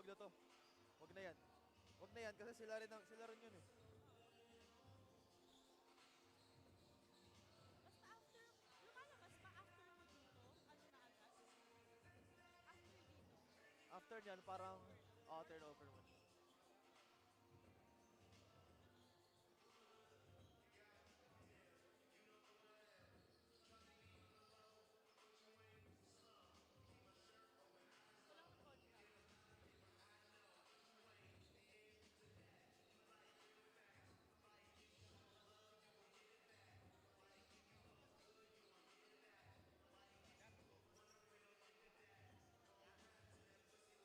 na to. Wag na yan. Wag na yan kasi sila rin yun eh. Basta after, lumalabas pa after mo dito, ano na agad? After dito. After nyan, parang turnover mo.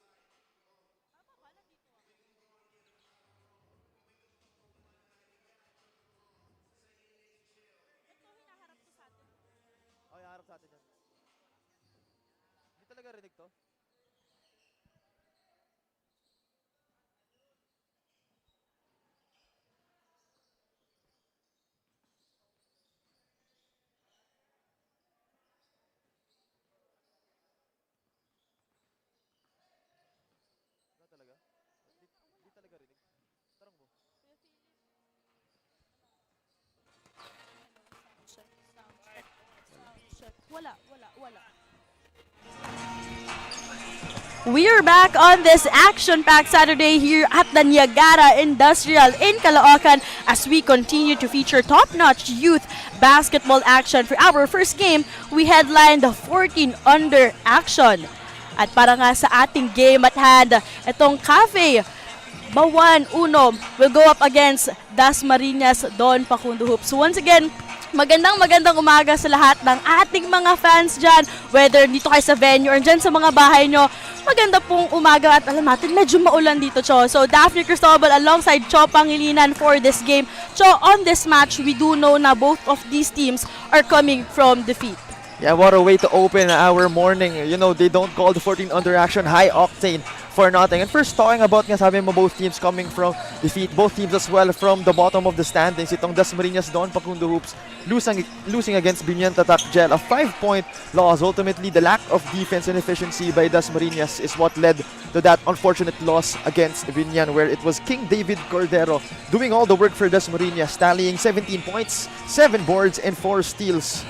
Walang contract. Tama ba? Nandito ako. Ito, hinaharap ko sa atin. Okay, harap sa atin yan. Hindi talaga rinig to. Wala talaga. Hindi talaga rinig. Tarong mo. Kuya Philip. Check, sound check, sound check. Wala. We're back on this action-packed Saturday here at the Niagara Industrial in Caloocan as we continue to feature top-notch youth basketball action. For our first game, we headlined the 14 under action. At para nga sa ating game at hand, itong Cafe Bauan Uno will go up against Dasmariñas Don Pacundo Hoops. Once again, magandang umaga sa lahat ng ating mga fans dyan. Whether dito kayo sa venue or dyan sa mga bahay nyo, maganda pong umaga at alam natin medyo maulan dito, Cho. So Daphne Cristobal alongside Cho Pangilinan for this game. Cho, on this match, we do know na both of these teams are coming from defeat. Yeah, what a way to open our morning. You know, they don't call the 14 under action high octane for nothing. And first, talking about nga, sabi mo, both teams coming from defeat. Both teams as well from the bottom of the standings. Itong Dasmariñas Don Pacundo Hoops losing against Binyan Tatak Gel. A 5-point loss. Ultimately, the lack of defense and efficiency by Dasmariñas is what led to that unfortunate loss against Binyan, where it was King David Cordero doing all the work for Dasmariñas, tallying 17 points, 7 boards, and 4 steals.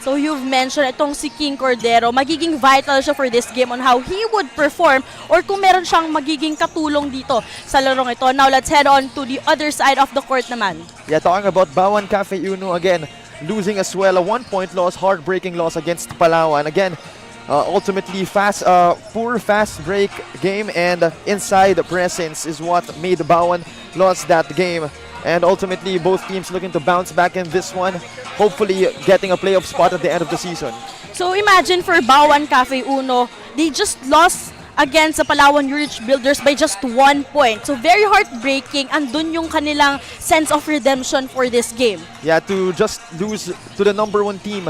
So you've mentioned itong si King Cordero, magiging vital siya for this game on how he would perform or kung meron siyang magiging katulong dito sa larong ito. Now let's head on to the other side of the court naman. Yeah, talking about Bauan Cafe Uno again, losing as well, a 1-point loss, heartbreaking loss against Palawan. Again, ultimately poor fast break game and inside presence is what made Bauan lost that game. And ultimately, both teams looking to bounce back in this one, hopefully getting a playoff spot at the end of the season. So imagine for Bauan Cafe Uno, they just lost against the Palawan Rich Builders by just 1 point. So very heartbreaking. Andun yung kanilang sense of redemption for this game. Yeah, to just lose to the #1 team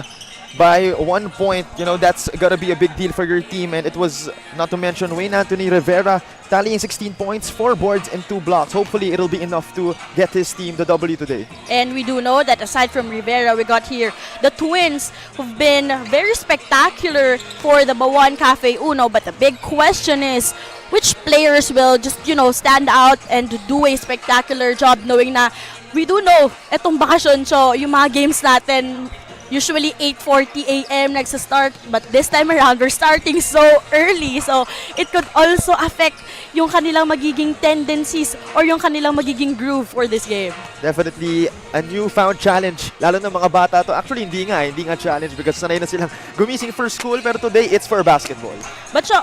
by 1 point, you know, that's gotta be a big deal for your team. And it was, not to mention, Wayne Anthony Rivera tallying 16 points, 4 boards, and 2 blocks. Hopefully, it'll be enough to get his team the W today. And we do know that aside from Rivera, we got here the twins who've been very spectacular for the Bauan Cafe Uno. But the big question is, which players will just, you know, stand out and do a spectacular job, knowing na we do know etong bakasyon, so yung mga games natin usually 8:40 a.m. nagsa-start, but this time around we're starting so early, so it could also affect yung kanilang magiging tendencies or yung kanilang magiging groove for this game. Definitely a newfound challenge, lalo na mga bata to. Actually, hindi nga challenge because sanay na silang gumising for school, pero today it's for basketball. But so,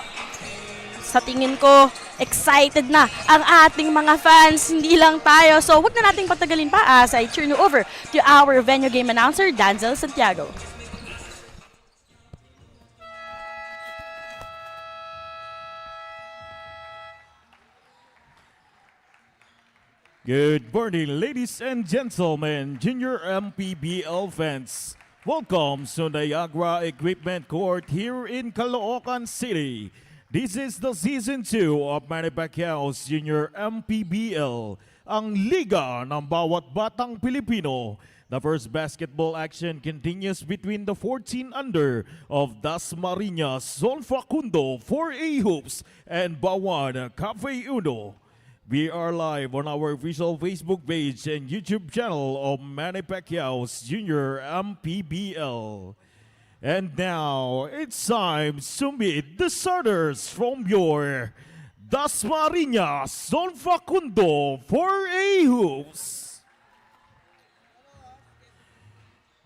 sa tingin ko, excited na ang ating mga fans, hindi lang tayo. So, wag na nating patagalin pa as I turn you over to our venue game announcer, Danzel Santiago. Good morning, ladies and gentlemen, Junior MPBL fans. Welcome to Niagara Equipment Court here in Caloocan City. This is the Season 2 of Manny Pacquiao's Junior MPBL, ang liga ng bawat batang Pilipino. The first basketball action continues between the 14 under of Dasmariñas, Pacundo, 4A Hoops, and Bauan, Cafe Uno. We are live on our official Facebook page and YouTube channel of Manny Pacquiao's Junior MPBL. And now, it's time to meet the starters from your Dasmariñas, Facundo, 4A Hoops.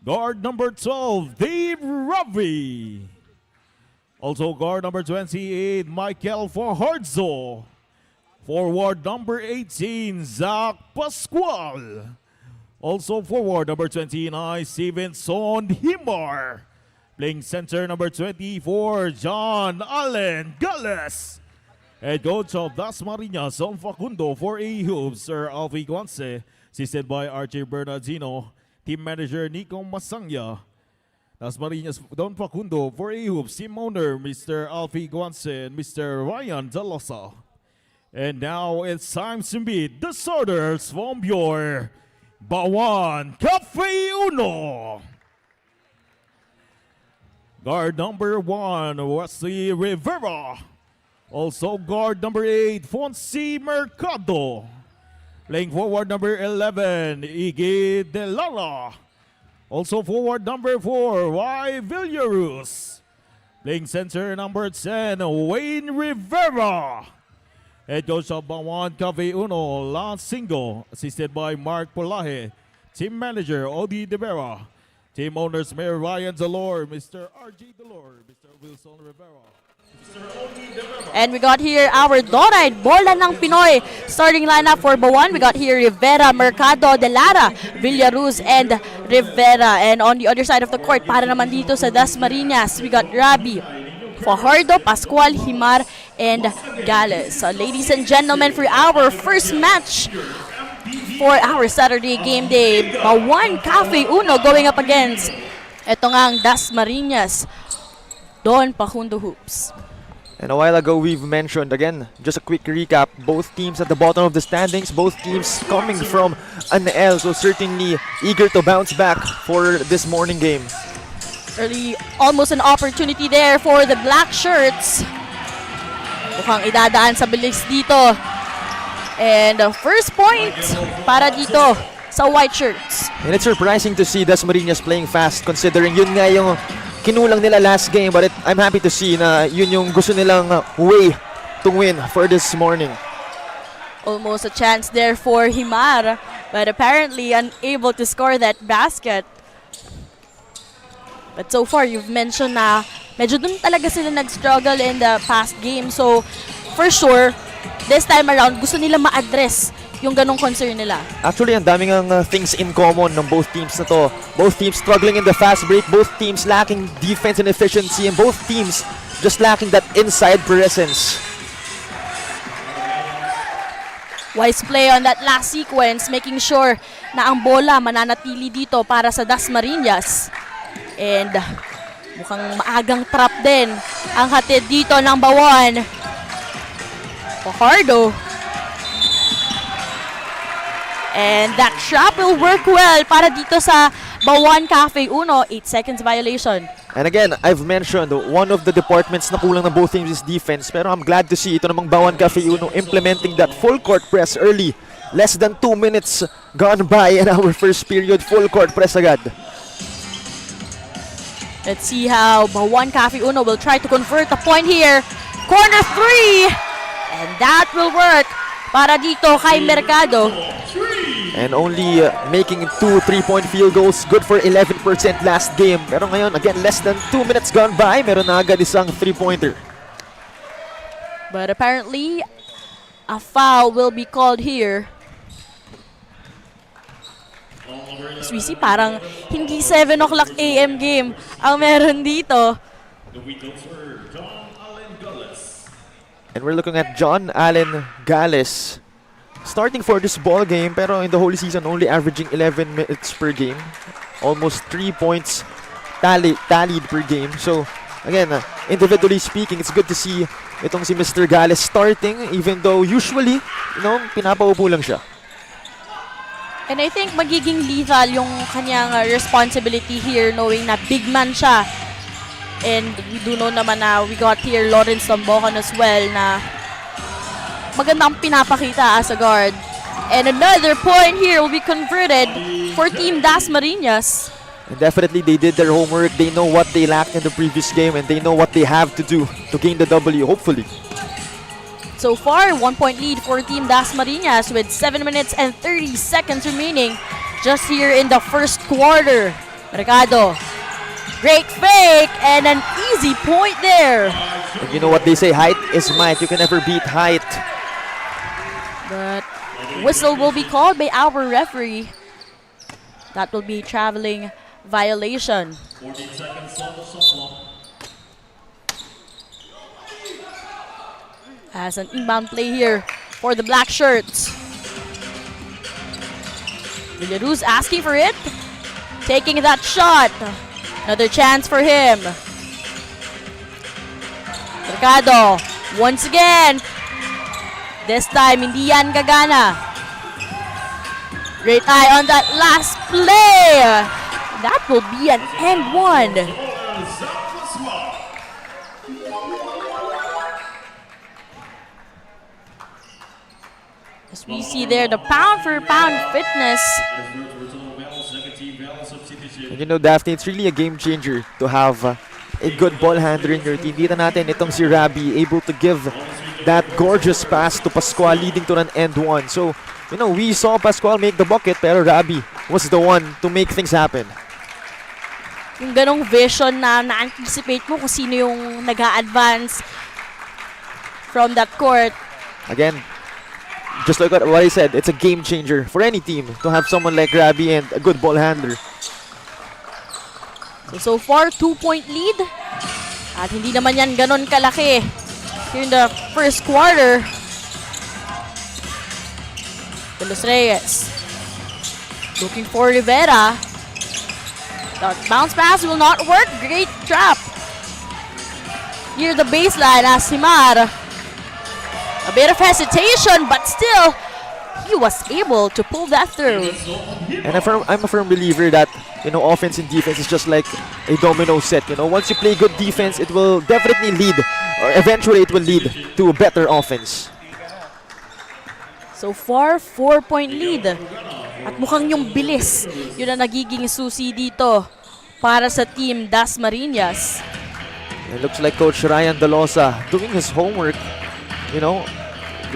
Guard number 12, Dave Ravi. Also guard number 28, Michael Fajardo. Forward number 18, Zach Pascual. Also forward number 29, Stevenson Himar. Playing center number 24, John Allen Gales. Head coach of Dasmariñas, Facundo, 4A Hoops, Sir Alfie Guance. Assisted by Archie Bernardino. Team manager Nico Masangya. Dasmariñas, Don Pacundo, 4A Hoops. Team owner Mr. Alfie Guance and Mr. Ryan Dalosa. And now it's time to meet the starters from your Bauan Cafe Uno. Guard number 1, Wesley Rivera. Also guard number 8, Fonsi Mercado. Playing forward number 11, Iggy De Lara. Also forward number 4, Y. Villarus. Playing center number 10, Wayne Rivera. Head coach of Bauan Cafe Uno, Lance Singo. Assisted by Mark Polaje. Team manager, Odi De Vera. Team owners, Mayor Ryan Delor, Mr. R.G. Delor, Mr. Wilson Rivera, Mr. Odi De Vera. And we got here our Doride, Bola ng Pinoy. Starting lineup for Bauan, we got here Rivera, Mercado, De Lara, Villaruz, and Rivera. And on the other side of the court, para naman dito sa Dasmariñas, we got Rabi, Fajardo, Pascual, Himar, and Gales. So ladies and gentlemen, for our first match for our Saturday game day, Bauan Cafe Uno going up against ito ngang Dasmariñas, Don Pacundo Hoops. And a while ago, we've mentioned, again, just a quick recap, both teams at the bottom of the standings, both teams coming from an L, so certainly eager to bounce back for this morning game. Early, almost an opportunity there for the black shirts. Mukhang idadaan sa bilis dito. And first point para dito sa white shirts. And it's surprising to see Dasmariñas playing fast considering yun nga yung kinulang nila last game, but I'm happy to see na yun yung gusto nilang way to win for this morning. Almost a chance there for Himar, but apparently unable to score that basket. But so far, you've mentioned na medyo dun talaga sila nag-struggle in the past game. So, for sure, this time around, gusto nila ma-address yung ganong concern nila. Actually, ang daming things in common ng both teams na to. Both teams struggling in the fast break, both teams lacking defense and efficiency, and both teams just lacking that inside presence. Wise play on that last sequence, making sure na ang bola mananatili dito para sa Dasmariñas. And mukhang maagang trap din ang hatid dito ng Bauan. Fajardo. And that trap will work well para dito sa Bauan Cafe Uno. 8 seconds violation. And again, I've mentioned one of the departments na kulang ng both teams is defense. Pero I'm glad to see ito namang Bauan Cafe Uno implementing that full court press early. Less than 2 minutes gone by in our first period. Full court press agad. Let's see how Bauan Cafe Uno will try to convert a point here. Corner 3! And that will work para dito kay Mercado. And only making 2 3-point field goals. Good for 11% last game. Pero ngayon, again, less than 2 minutes gone by. Meron na agad isang 3-pointer. But apparently, a foul will be called here. Swissy, parang hindi 7 o'clock AM game ang meron dito. And we're looking at John Allen Gales starting for this ball game, pero in the whole season only averaging 11 minutes per game. Almost 3 points tallied per game. So again, individually speaking, it's good to see itong si Mr. Gales starting even though usually, pinapaupo lang siya. And I think magiging lethal yung kanyang responsibility here knowing na big man siya. And we do know naman na we got here Lawrence Tambokan as well na magandang pinapakita as a guard. And another point here will be converted for Team Dasmariñas. And definitely they did their homework. They know what they lacked in the previous game and they know what they have to do to gain the W, hopefully. So far, 1-point lead for Team Dasmariñas with 7 minutes and 30 seconds remaining just here in the first quarter. Mercado, great fake and an easy point there. And you know what they say, height is might. You can never beat height. But whistle will be called by our referee. That will be traveling violation. 14 seconds on the shot. As an inbound play here for the black shirts. Villaruz asking for it. Taking that shot. Another chance for him. Mercado, once again. This time, hindi yan gagana. Great eye on that last play. That will be an end one. As we see there, the pound for pound fitness. And Daphne, it's really a game changer to have a good ball handler in your team. Kita natin itong si Rabi able to give that gorgeous pass to Pascual leading to an end one. So, we saw Pascual make the bucket pero Rabi was the one to make things happen. Yung ganong vision na na-anticipate mo kung sino yung nag-a-advance from that court. Again, just like what I said, it's a game changer for any team to have someone like Rabi and a good ball handler. So far, 2-point lead. At hindi naman yan ganon kalaki. Here in the first quarter. De Los Reyes. Looking for Rivera. That bounce pass will not work. Great trap. Near the baseline as Himar. A bit of hesitation, but still, he was able to pull that through. And I'm a firm believer that, offense and defense is just like a domino set. Once you play good defense, it will definitely lead, or eventually it will lead to a better offense. So far, 4-point lead. At mukhang yung bilis, yun ang nagiging susi dito para sa Team Dasmariñas. It looks like Coach Ryan Dalosa doing his homework,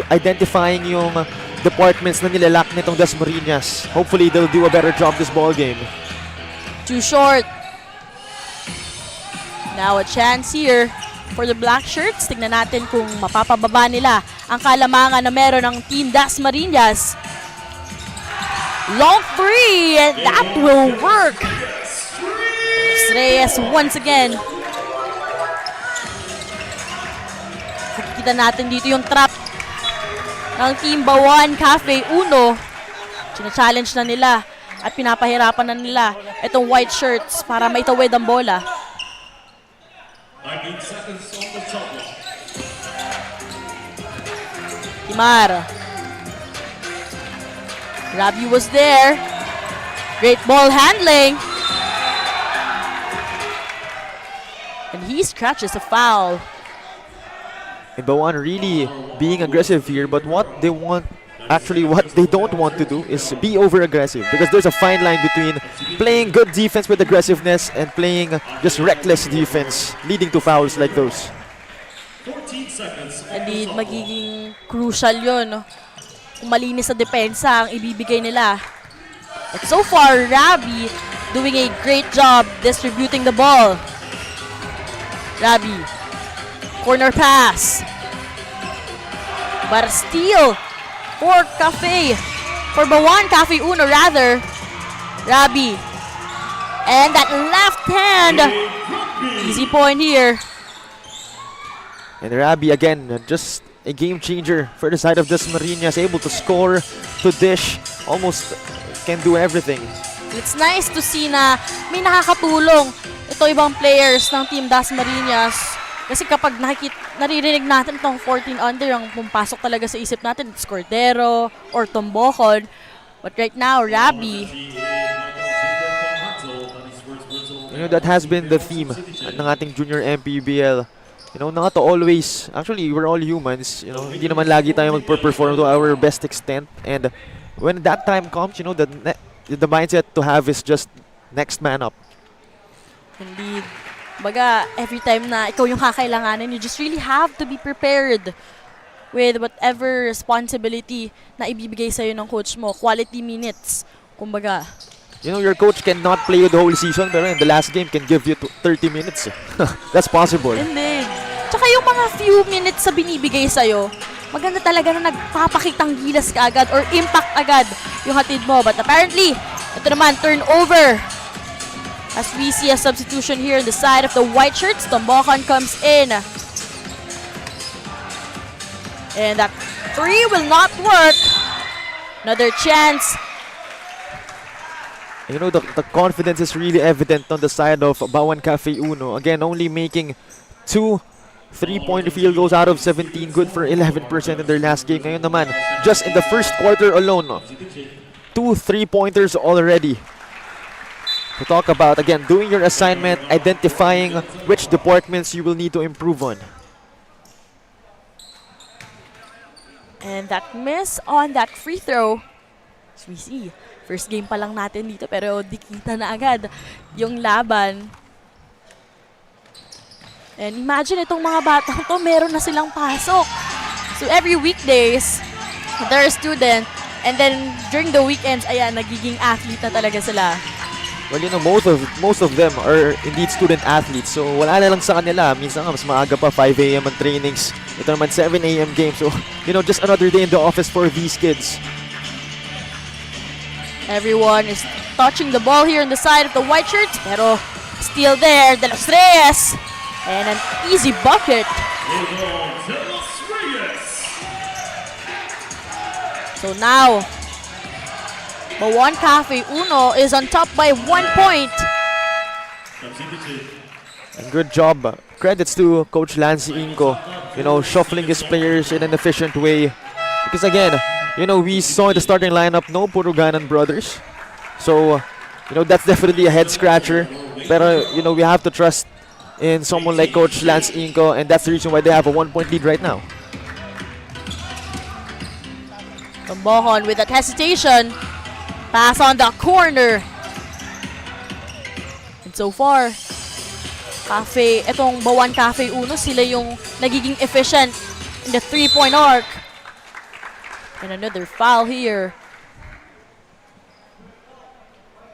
identifying yung departments na nilalak nitong Dasmariñas. Hopefully, they'll do a better job this ball game. Too short. Now a chance here for the black shirts. Tignan natin kung mapapababa nila ang kalamangan na meron ng Team Dasmariñas. Long three, and that will work. Reyes once again. Nakikita natin dito yung trap ng Team Bauan Cafe Uno. China-challenge na nila at pinapahirapan na nila itong white shirts para maitawid ang bola. 19 seconds on the shot clock. Himar. Rabi was there. Great ball handling. And he scratches a foul. And Bauan really being aggressive here, but what they don't want to do is be over-aggressive because there's a fine line between playing good defense with aggressiveness and playing just reckless defense, leading to fouls like those. 14 seconds. Indeed, magiging crucial yun. No? Kung malinis sa depensa ang ibibigay nila. But so far, Rabi doing a great job distributing the ball. Rabi, corner pass. But a steal for Bauan Cafe Uno rather. Rabi. And that left hand. Easy point here. And Rabi again, just a game changer for the side of Dasmariñas, able to score, to dish, almost can do everything. It's nice to see na may nakakatulong ito ibang players ng Team Dasmariñas. Kasi kapag naririnig natin itong 14 under, ang pumapasok talaga sa isip natin, it's Cordero or Tombokon. But right now, Rabi. You know, that has been the theme ng ating junior MPBL. You know, na nga to always, actually, we're all humans. You know, hindi naman lagi tayo magper-perform to our best extent. And when that time comes, you know, the mindset to have is just next man up. Indeed. Baga, every time na ikaw yung kakailanganin, you just really have to be prepared with whatever responsibility na ibibigay sa'yo ng coach mo. Quality minutes. Kumbaga. You know, your coach cannot play you the whole season, pero in the last game can give you 30 minutes. That's possible. Indeed. Tsaka yung mga few minutes sa binibigay sa'yo, maganda talaga na nagpapakitang gilas ka agad or impact agad yung hatid mo. But apparently, ito naman, turnover. As we see a substitution here on the side of the white shirts, Tombokon comes in. And that three will not work. Another chance. You know, the confidence is really evident on the side of Bauan Cafe Uno. Again, only making 2 3-point field goals out of 17. Good for 11% in their last game. Ngayon naman, just in the first quarter alone, 2 3-pointers already. To talk about, again, doing your assignment, identifying which departments you will need to improve on. And that miss on that free throw. As we see, first game pa lang natin dito pero dikita na agad yung laban. And imagine itong mga batang to, meron na silang pasok. So every weekdays, they're a student. And then during the weekends, ayan, nagiging athlete na talaga sila. Well, you know, most of them are indeed student athletes. So wala na lang sa kanila. Minsan nga mas maaga pa, 5 a.m. ang trainings. Ito naman 7 a.m. game. So, you know, just another day in the office for these kids. Everyone is touching the ball here on the side of the white shirts. Pero still there, De Los Reyes. And an easy bucket. So now, Bauan Cafe Uno is on top by 1 point. And good job. Credits to Coach Lancy Inco. You know, shuffling his players in an efficient way. Because again, you know, we saw in the starting lineup no Puruganan brothers. So, you know, that's definitely a head scratcher. Pero, you know, we have to trust in someone like Coach Lance Inco, and that's the reason why they have a 1-point lead right now. Tombokon with that hesitation. Pass on the corner. And so far, itong Bauan Cafe Uno, sila yung nagiging efficient in the 3-point arc. And another foul here.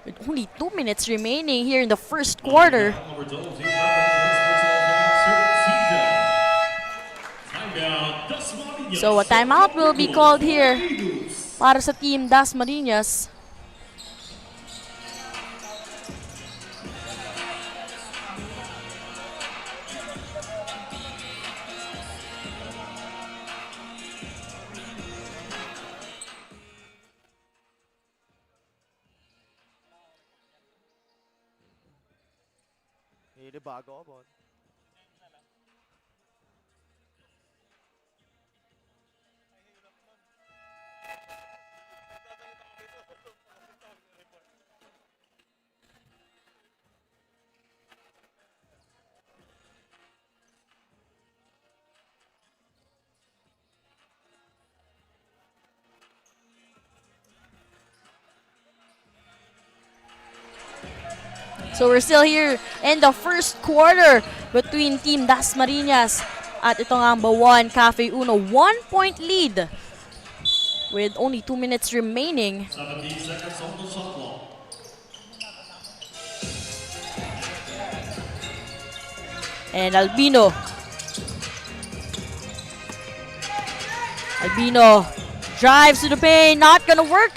With only 2 minutes remaining here in the first quarter. So a timeout will be called here para sa Team Dasmariñas. So we're still here in the first quarter between Team Dasmariñas at ito nga ang Bauan Cafe Uno. 1-point lead with only 2 minutes remaining. 17 seconds on the shot clock. And Albino. Albino drives to the paint, not gonna work.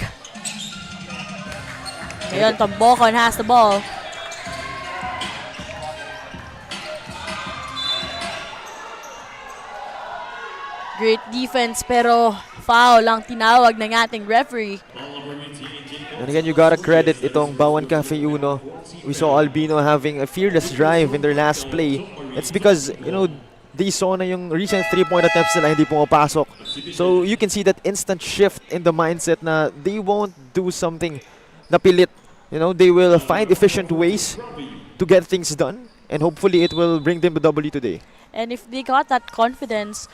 Ngayon, Tombokon has the ball. Great defense pero foul ang tinawag ng ating referee. And again, you gotta credit itong Bauan Cafe Uno. we saw Albino having a fearless drive in their last play. It's because, they saw na yung recent 3-point attempts nila hindi pumapasok. So you can see that instant shift in the mindset na they won't do something na pilit. They will find efficient ways to get things done, and hopefully it will bring them the W today. And if they got that confidence,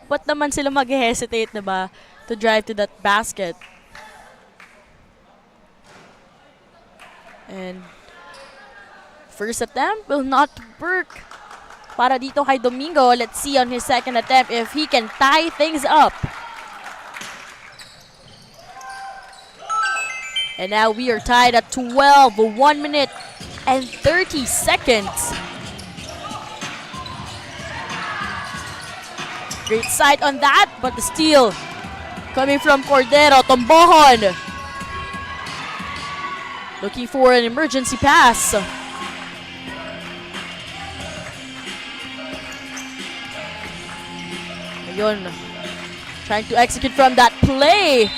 ba't naman sila mag-hesitate na ba to drive to that basket? And first attempt will not work para dito kay Domingo. Let's see on his second attempt if he can tie things up. And now we are tied at 12, 1 minute and 30 seconds. Great sight on that, but the steal coming from Cordero. Tombohon looking for an emergency pass. Ayun, trying to execute from that play.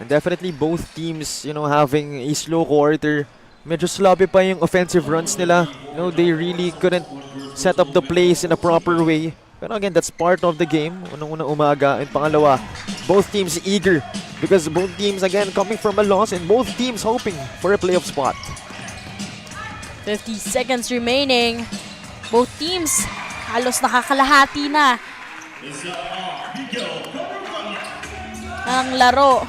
And definitely both teams, having a slow quarter. Medyo sloppy pa yung offensive runs nila. They really couldn't set up the plays in a proper way. Pero again, that's part of the game. Unang-unang umaga. And pangalawa, both teams eager because both teams, again, coming from a loss and both teams hoping for a playoff spot. 50 seconds remaining. Both teams halos nakakalahati na ang laro.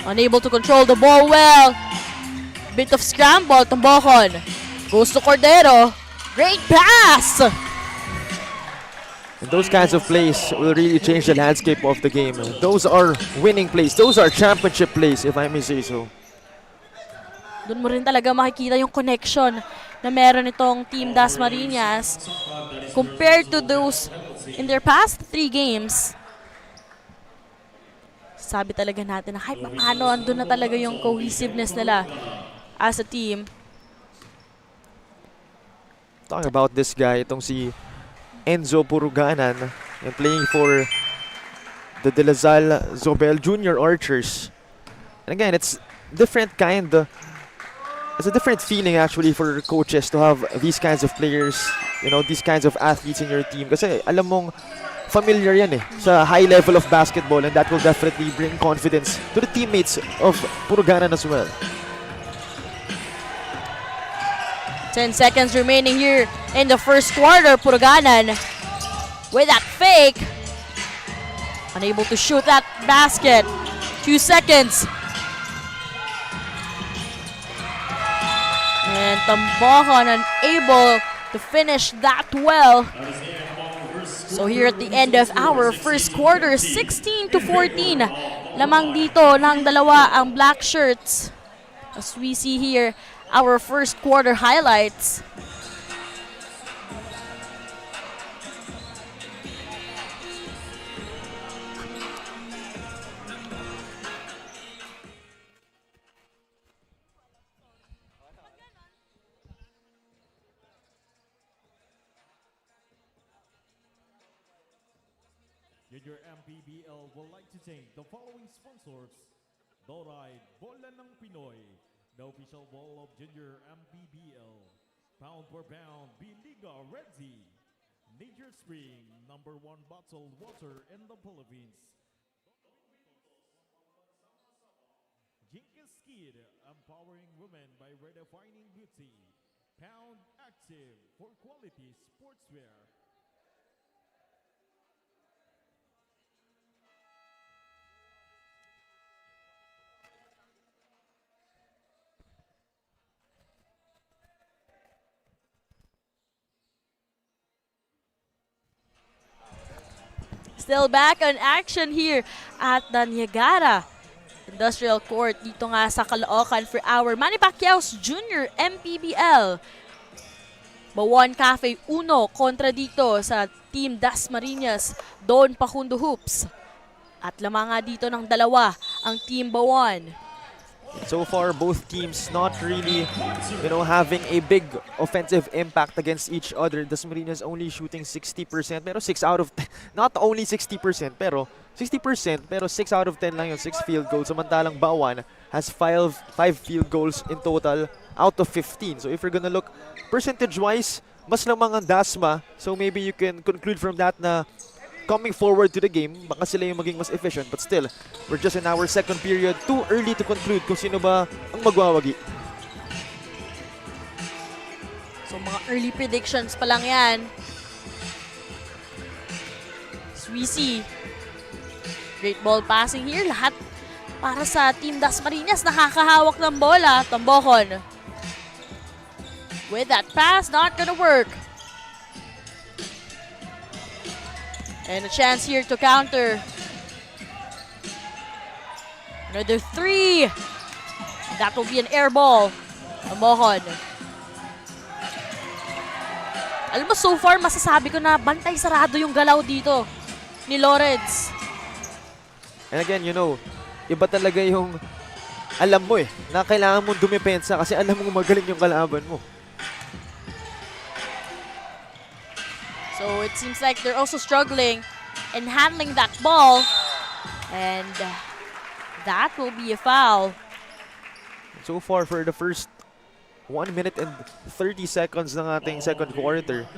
Unable to control the ball well. Bit of scramble. Tombohon goes to Cordero. Great pass! And those kinds of plays will really change the landscape of the game. Those are winning plays. Those are championship plays, if I may say so. Doon mo rin talaga makikita yung connection na meron itong Team Dasmariñas compared to those in their past 3 games. Sabi talaga natin na kahit paano andun na talaga yung cohesiveness nila as a team. Talking about this guy, itong si Enzo Puruganan, and playing for the De La Salle Zobel Junior Archers. And again, it's different it's a different feeling actually for coaches to have these kinds of players, these kinds of athletes in your team. Kasi alam mong familiar yan sa high level of basketball, and that will definitely bring confidence to the teammates of Puruganan as well. 10 seconds remaining here in the first quarter. Puruganan with that fake. Unable to shoot that basket. 2 seconds. And Tombohon unable to finish that well. So here at the end of our first quarter, 16-14. Lamang dito ng dalawa ang black shirts. As we see here, our first quarter highlights. Junior MPBL would like to thank the following sponsors: Doride, Bola ng Pinoy, the official ball of Junior MPBL, Pound for Pound, Biliga Redzi, Nature Spring, #1 bottled water in the Philippines, Jinkis Kid, empowering women by redefining beauty, Pound Active for quality sportswear. Still back on action here at the Niagara Industrial Court dito nga sa Caloocan for our Manny Pacquiao's Junior MPBL. Bauan Cafe 1 kontra dito sa Team Dasmariñas, Don Pacundo Hoops. At lamang nga dito ng dalawa ang Team Bauan. So far, both teams not really, having a big offensive impact against each other. Dasmariñas only shooting 60%, pero 6 out of 10, not only 60%, pero 60%, pero 6 out of 10 lang yung 6 field goals. Samantalang Bauan has 5 field goals in total out of 15. So if you're gonna look percentage-wise, mas lamang ang Dasma. So maybe you can conclude from that na coming forward to the game, baka sila yung maging mas efficient. But still, we're just in our second period. Too early to conclude kung sino ba ang magwawagi. So mga early predictions pa lang yan. Sweezy. Great ball passing here. Lahat para sa Team Dasmariñas. Nakakahawak ng bola. Tambokon. With that pass, not gonna work. And a chance here to counter. Another 3. That will be an air ball. Tambokon. Alam mo, so far, masasabi ko na bantay sarado yung galaw dito ni Lawrence. And again, iba talaga yung alam mo na kailangan mong dumepensa kasi alam mong magaling yung kalaban mo. So it seems like they're also struggling in handling that ball. And that will be a foul. So far, for the first 1 minute and 30 seconds ng ating second quarter,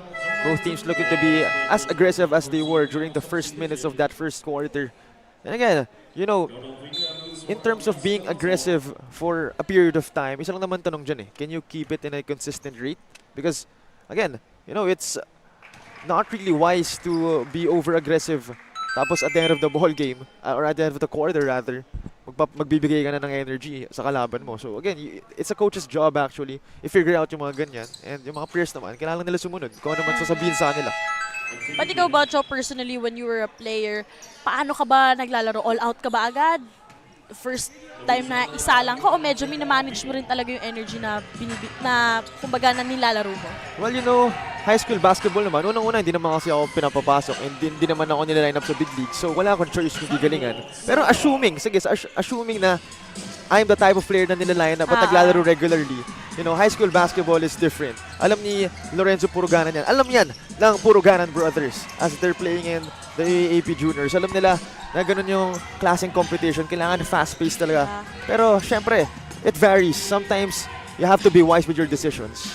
both teams looking to be as aggressive as they were during the first minutes of that first quarter. And again, in terms of being aggressive for a period of time, isa lang naman tanong dyan can you keep it in a consistent rate? Because, again, it's not really wise to be over-aggressive. Tapos at the end of the ball game, or at the end of the quarter rather, magbibigay ka na ng energy sa kalaban mo. So again, it's a coach's job actually, i-figure out yung mga ganyan. And yung mga players naman, kailangan nila sumunod kung ano man sasabihin sa kanila. But ikaw ba, Cho, personally, when you were a player, paano ka ba naglalaro? All out ka ba agad? First time na isa lang ka o medyo minamanage mo rin talaga yung energy na kumbaga na nilalaro mo? Well, high school basketball naman, unang-una hindi naman kasi ako pinapapasok and hindi naman ako nilaline up sa big league. So wala akong choice kundi galingan. Pero assuming na I'm the type of player na nilaline up at naglalaro regularly, high school basketball is different. Alam ni Lorenzo Puruganan yan. Alam yan ng Puruganan brothers as they're playing in the AAP Juniors. Alam nila na ganun yung klaseng competition. Kailangan fast-paced talaga. Pero syempre, it varies. Sometimes you have to be wise with your decisions.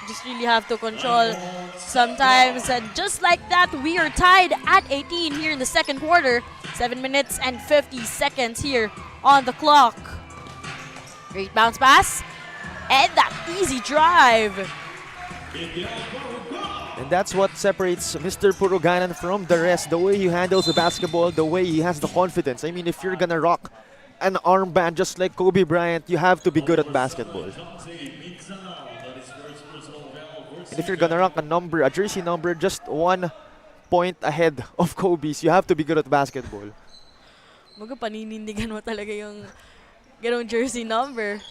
Just really have to control sometimes. And just like that, we are tied at 18 here in the second quarter. 7 minutes and 50 seconds here on the clock. Great bounce pass. And that easy drive. And that's what separates Mr. Puruganan from the rest. The way he handles the basketball, the way he has the confidence. I mean, if you're gonna rock an armband just like Kobe Bryant, you have to be good at basketball. And if you're gonna rock a jersey number just 1 point ahead of Kobe's, you have to be good at basketball. Maga paninindigan mo talaga yung ganong jersey number.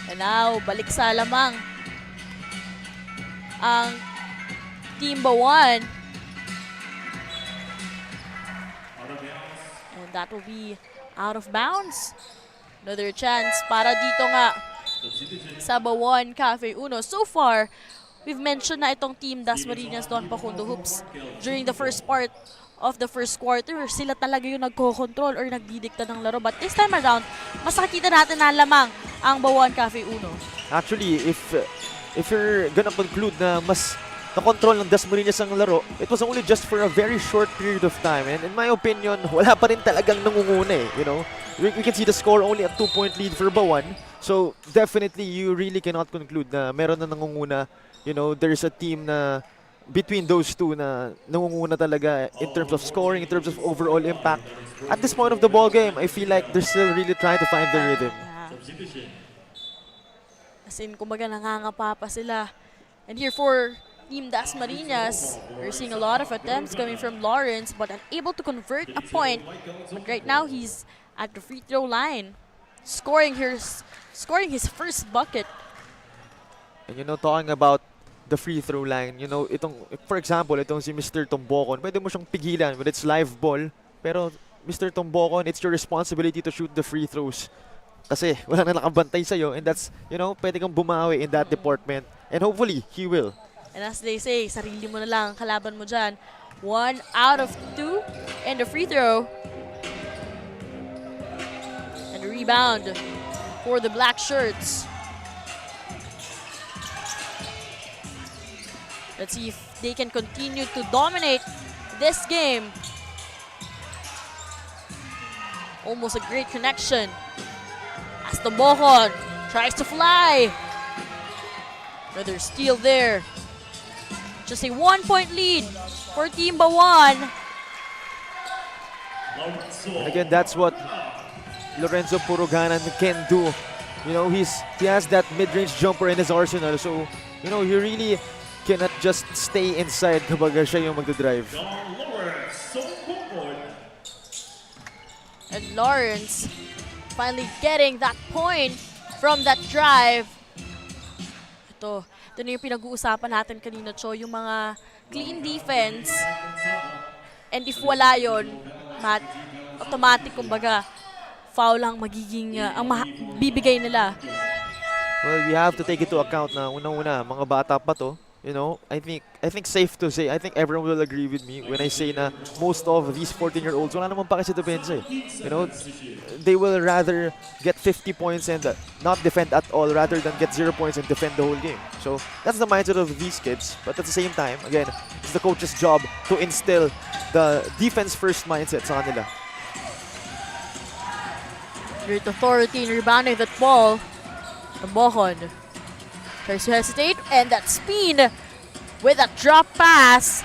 And now, balik sa lamang ang Team Bauan. And that will be out of bounds. Another chance para dito nga sa Bauan Cafe Uno. So far, we've mentioned na itong Team Dasmariñas Don Pacundo Hoops during the first part of the first quarter. Sila talaga yung nagko-control or nagdidikta ng laro. But this time around, mas nakikita natin na lamang ang Bauan Cafe Uno. Actually, if you're gonna conclude na mas na-control ng Dasmariñas ang laro, it was only just for a very short period of time. And in my opinion, wala pa rin talagang nangunguna We can see the score only a 2-point lead for Bauan. So definitely, you really cannot conclude na meron na nangunguna. There's a team na between those two na nangunguna talaga in terms of scoring, in terms of overall impact. At this point of the ball game, I feel like they're still really trying to find their rhythm. As in, kumbaga nangangapa pa sila. And here for Team Dasmariñas, we're seeing a lot of attempts coming from Lawrence but unable to convert a point. But right now, he's at the free throw line, scoring his first bucket. And talking about the free throw line, for example, itong si Mr. Tombokon, pwede mo siyang pigilan with its live ball, pero Mr. Tombocon, it's your responsibility to shoot the free throws. Kasi wala na nakabantay sa'yo, and that's, pwede kang bumawi in that department. And hopefully, he will. And as they say, sarili mo na lang ang kalaban mo dyan. 1 out of 2 and the free throw. And the rebound for the black shirts. Let's see if they can continue to dominate this game. Almost a great connection. As Tombocon tries to fly. Another steal there. Just a 1-point lead for Team Bauan. And again, that's what Lorenzo Puruganan can do. He has that mid-range jumper in his arsenal. So, he really cannot just stay inside kapag siya yung magdadrive. And Lawrence finally getting that point from that drive. Ito na yung pinag-uusapan natin kanina, Cho, yung mga clean defense. And if wala yun, Matt, automatic, kumbaga, foul lang magiging, bibigay nila. Well, we have to take into account na unang-una, mga bata pa to. I think safe to say, I think everyone will agree with me when I say na most of these 14-year-olds, wala naman pa kasi depensa eh. They will rather get 50 points and not defend at all rather than get 0 points and defend the whole game. So that's the mindset of these kids. But at the same time, again, it's the coach's job to instill the defense-first mindset sa kanila. Great authority in rebounding that ball. Tombocon tries to hesitate, and that spin with a drop pass.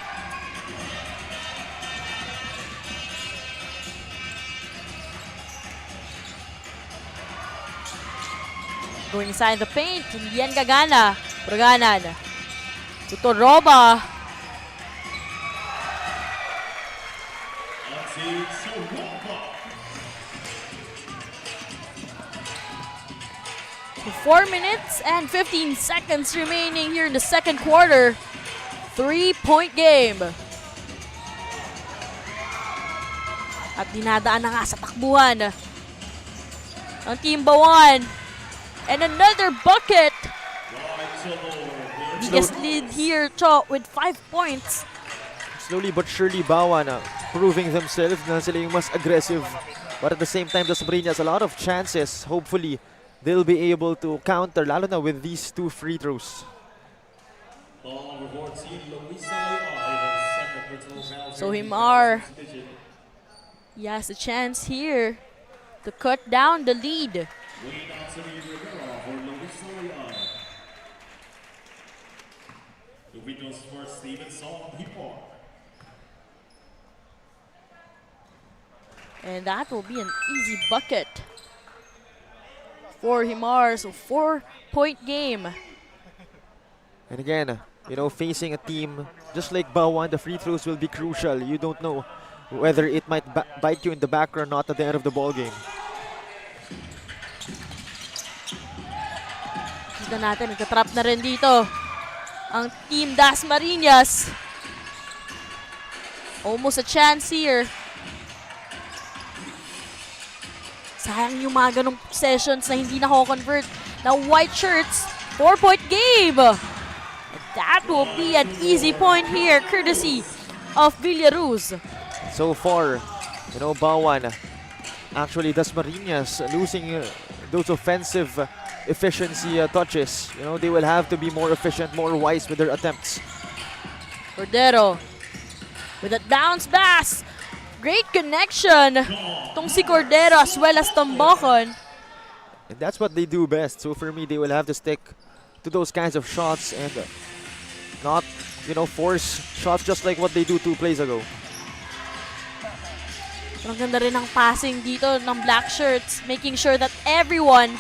Going inside the paint, hindi yan gagana. Puruganan. Ito Roba. So 4 minutes and 15 seconds remaining here in the second quarter. 3-point game. At dinadaan na nga sa takbuhan ang Team Bauan. And another bucket. Biggest lead here, Cho, with 5 points. Slowly but surely, Bauan proving themselves na sila yung mas aggressive. But at the same time, Dasmariñas, a lot of chances. Hopefully, they'll be able to counter, lalo na with these 2 free throws. So Himar, he has a chance here to cut down the lead. And that will be an easy bucket for Himar. So 4-point game. And again, facing a team just like Bauan, the free throws will be crucial. You don't know whether it might bite you in the back or not at the end of the ball game. Kita natin, nagka-trap na rin dito ang Team Dasmariñas. Almost a chance here. Sayang yung mga ganong sessions na hindi nako-convert na white shirts. 4-point game. And that will be an easy point here, courtesy of Villaruz. So far, Bauan, actually Dasmariñas losing those offensive efficiency touches. They will have to be more efficient, more wise with their attempts. Cordero with that bounce pass. Great connection. Tong si Cordero as well as Tombocon. And that's what they do best. So for me, they will have to stick to those kinds of shots and not, force shots just like what they do 2 plays ago. Ang ganda rin ng passing dito ng black shirts, making sure that everyone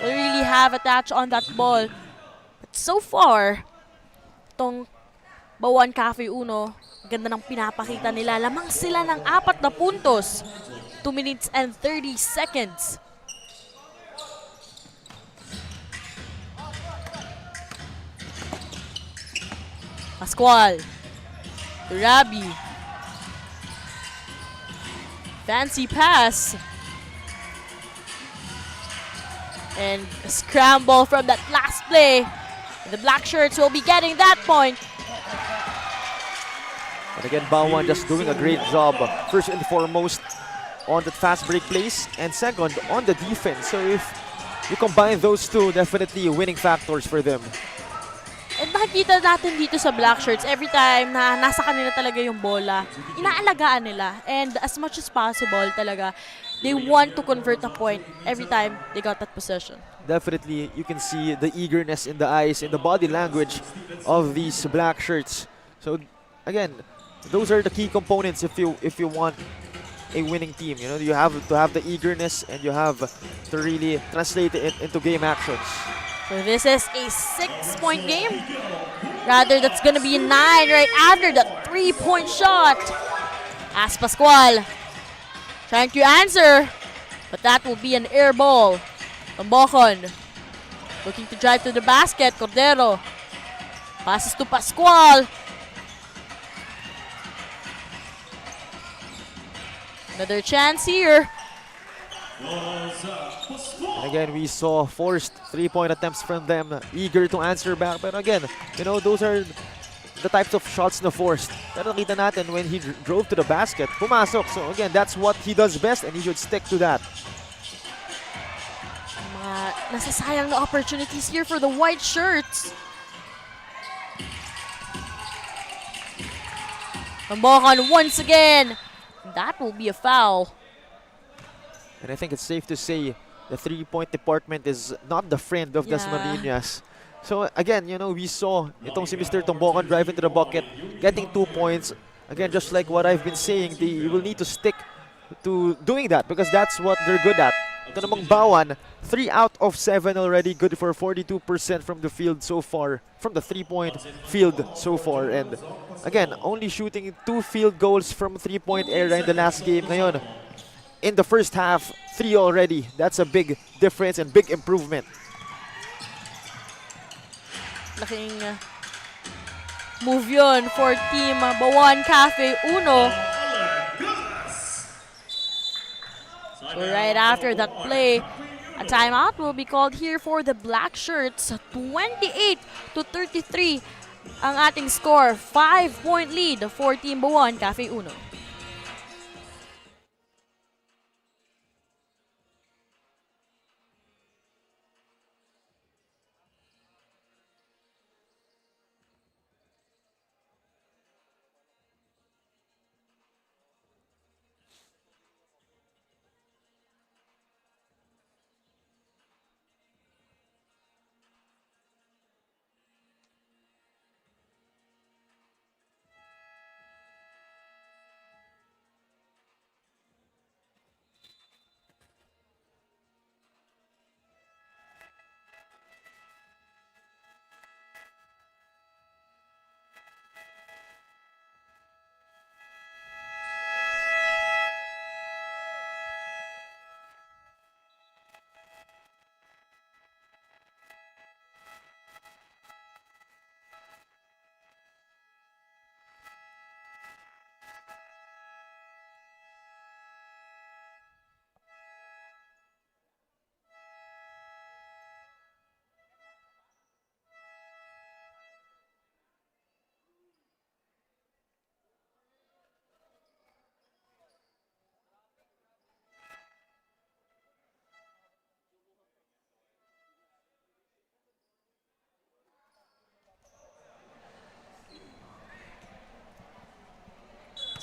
will really have a touch on that ball. But so far, tong Bauan Cafe Uno, ganda ng pinapakita nila. Lamang sila ng 4 na puntos. 2 minutes and 30 seconds. Pascual. Rabi. Fancy pass. And a scramble from that last play. The black shirts will be getting that point. And again, Bauan just doing a great job. First and foremost on the fast break plays, and second on the defense. So if you combine those two, definitely winning factors for them. And makikita natin dito sa black shirts, every time na nasa kanila talaga yung bola, inaalagaan nila. And as much as possible talaga, they want to convert a point every time they got that possession. Definitely, you can see the eagerness in the eyes, in the body language of these black shirts. So again, those are the key components if you want a winning team. You know, you have to have the eagerness and you have to really translate it into game actions. So this is a 6-point game. Rather, that's gonna be a 9 right after the 3-point shot. As Pascual trying to answer, but that will be an air ball. Tambocon looking to drive to the basket. Cordero passes to Pascual. Another chance here. And again, we saw forced 3-point attempts from them, eager to answer back. But again, you know, those are the types of shots na forced. Pero nakita natin when he drove to the basket, pumasok. So again, that's what he does best and he should stick to that. Mga nasasayang na opportunities here for the white shirts. Tambocon once again. That will be a foul. And I think it's safe to say the 3-point department is not the friend of Dasmariñas. So again, you know, we saw itong si Mr. Tambocon drive into the bucket, getting 2 points. Again, just like what I've been saying, they will need to stick to doing that because that's what they're good at. Ito namang Bauan, 3 out of 7 already, good for 42% from the field so far, from the 3-point field so far. And again, only shooting 2 field goals from 3-point area in the last game. Ngayon, in the first half, 3 already. That's a big difference and big improvement. Laking move yun for Team Bauan Cafe Uno. So right after that play, a timeout will be called here for the black shirts. 28-33 ang ating score. 5-point lead for Team Bauan Cafe Uno.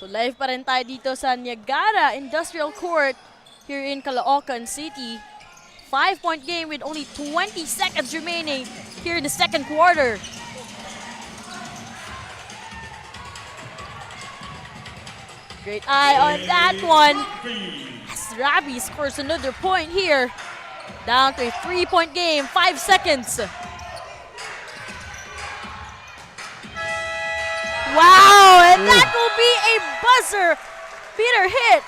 So live pa rin tayo dito sa Niagara Industrial Court here in Caloocan City. 5-point game with only 20 seconds remaining here in the second quarter. Great eye on that one. As Rabi scores another point here. Down to a 3-point game, 5 seconds. Wow, and that will be a buzzer beater hit.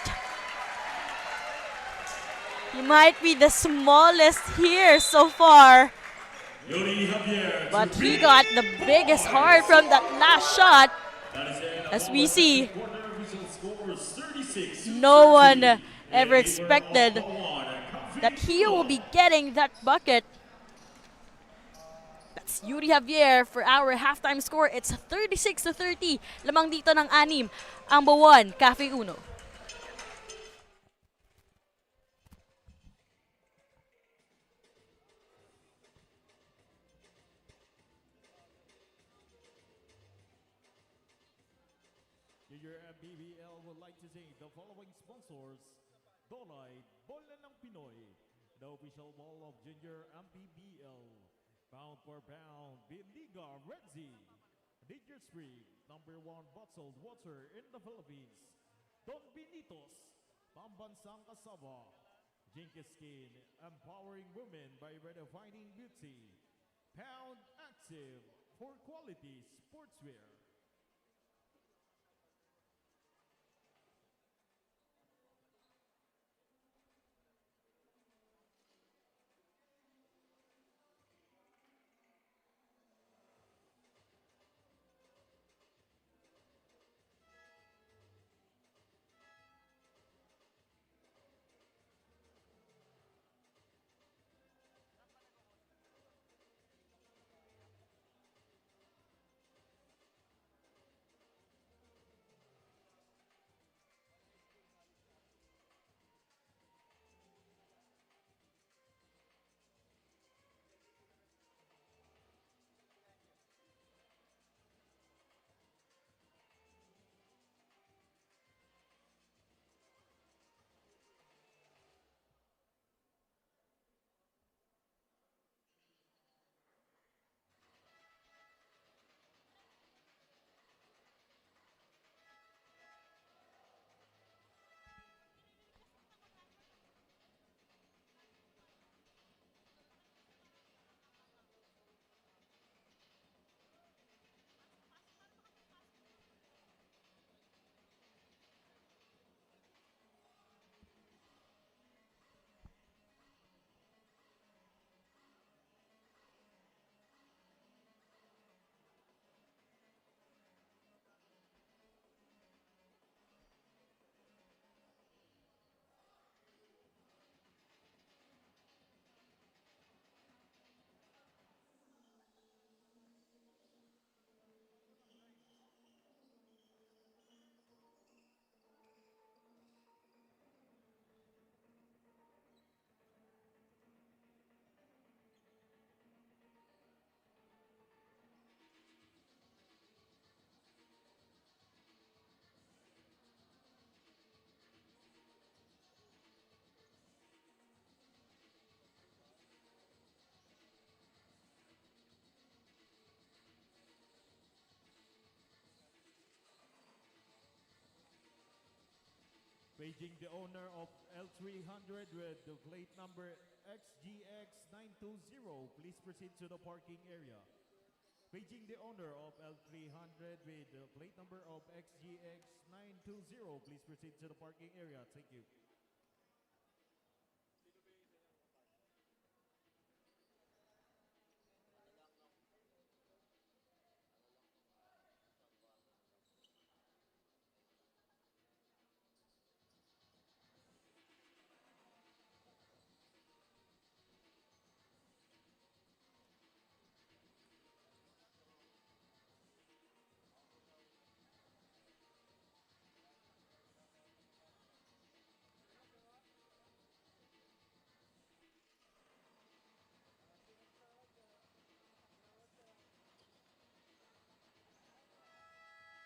He might be the smallest here so far, but he got the biggest heart from that last shot. As we see, no one ever expected that he will be getting that bucket. That's Yuri Javier for our halftime score. It's 36-30. Lamang dito ng 6 ang Bauan Cafe Uno. Junior MPBL would like to thank the following sponsors: Dolay, Bola ng Pinoy, the official ball of Junior MPBL, pound for pound, Biliga Redzi, Danger Spring, #1 bottled water in the Philippines, Don Benitos, Pambansang Kasaba, Jinky Skin, empowering women by redefining beauty, Pound Active for quality sportswear. Paging the owner of L300 with the plate number XGX920, please proceed to the parking area. Paging the owner of L300 with the plate number of XGX920, please proceed to the parking area. Thank you.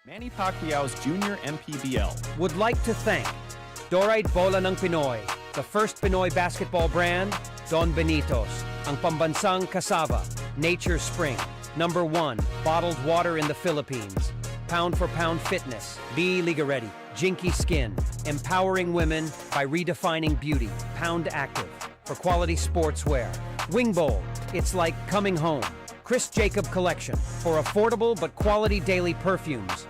Manny Pacquiao's Junior MPBL would like to thank Dorite Bola ng Pinoy, the first Pinoy basketball brand, Don Benitos, ang pambansang cassava, Nature Spring, #1 bottled water in the Philippines, pound for pound fitness, B Ligaretti, Jinky Skin, empowering women by redefining beauty, Pound Active for quality sportswear, Wing Bowl, it's like coming home, Chris Jacob Collection for affordable but quality daily perfumes.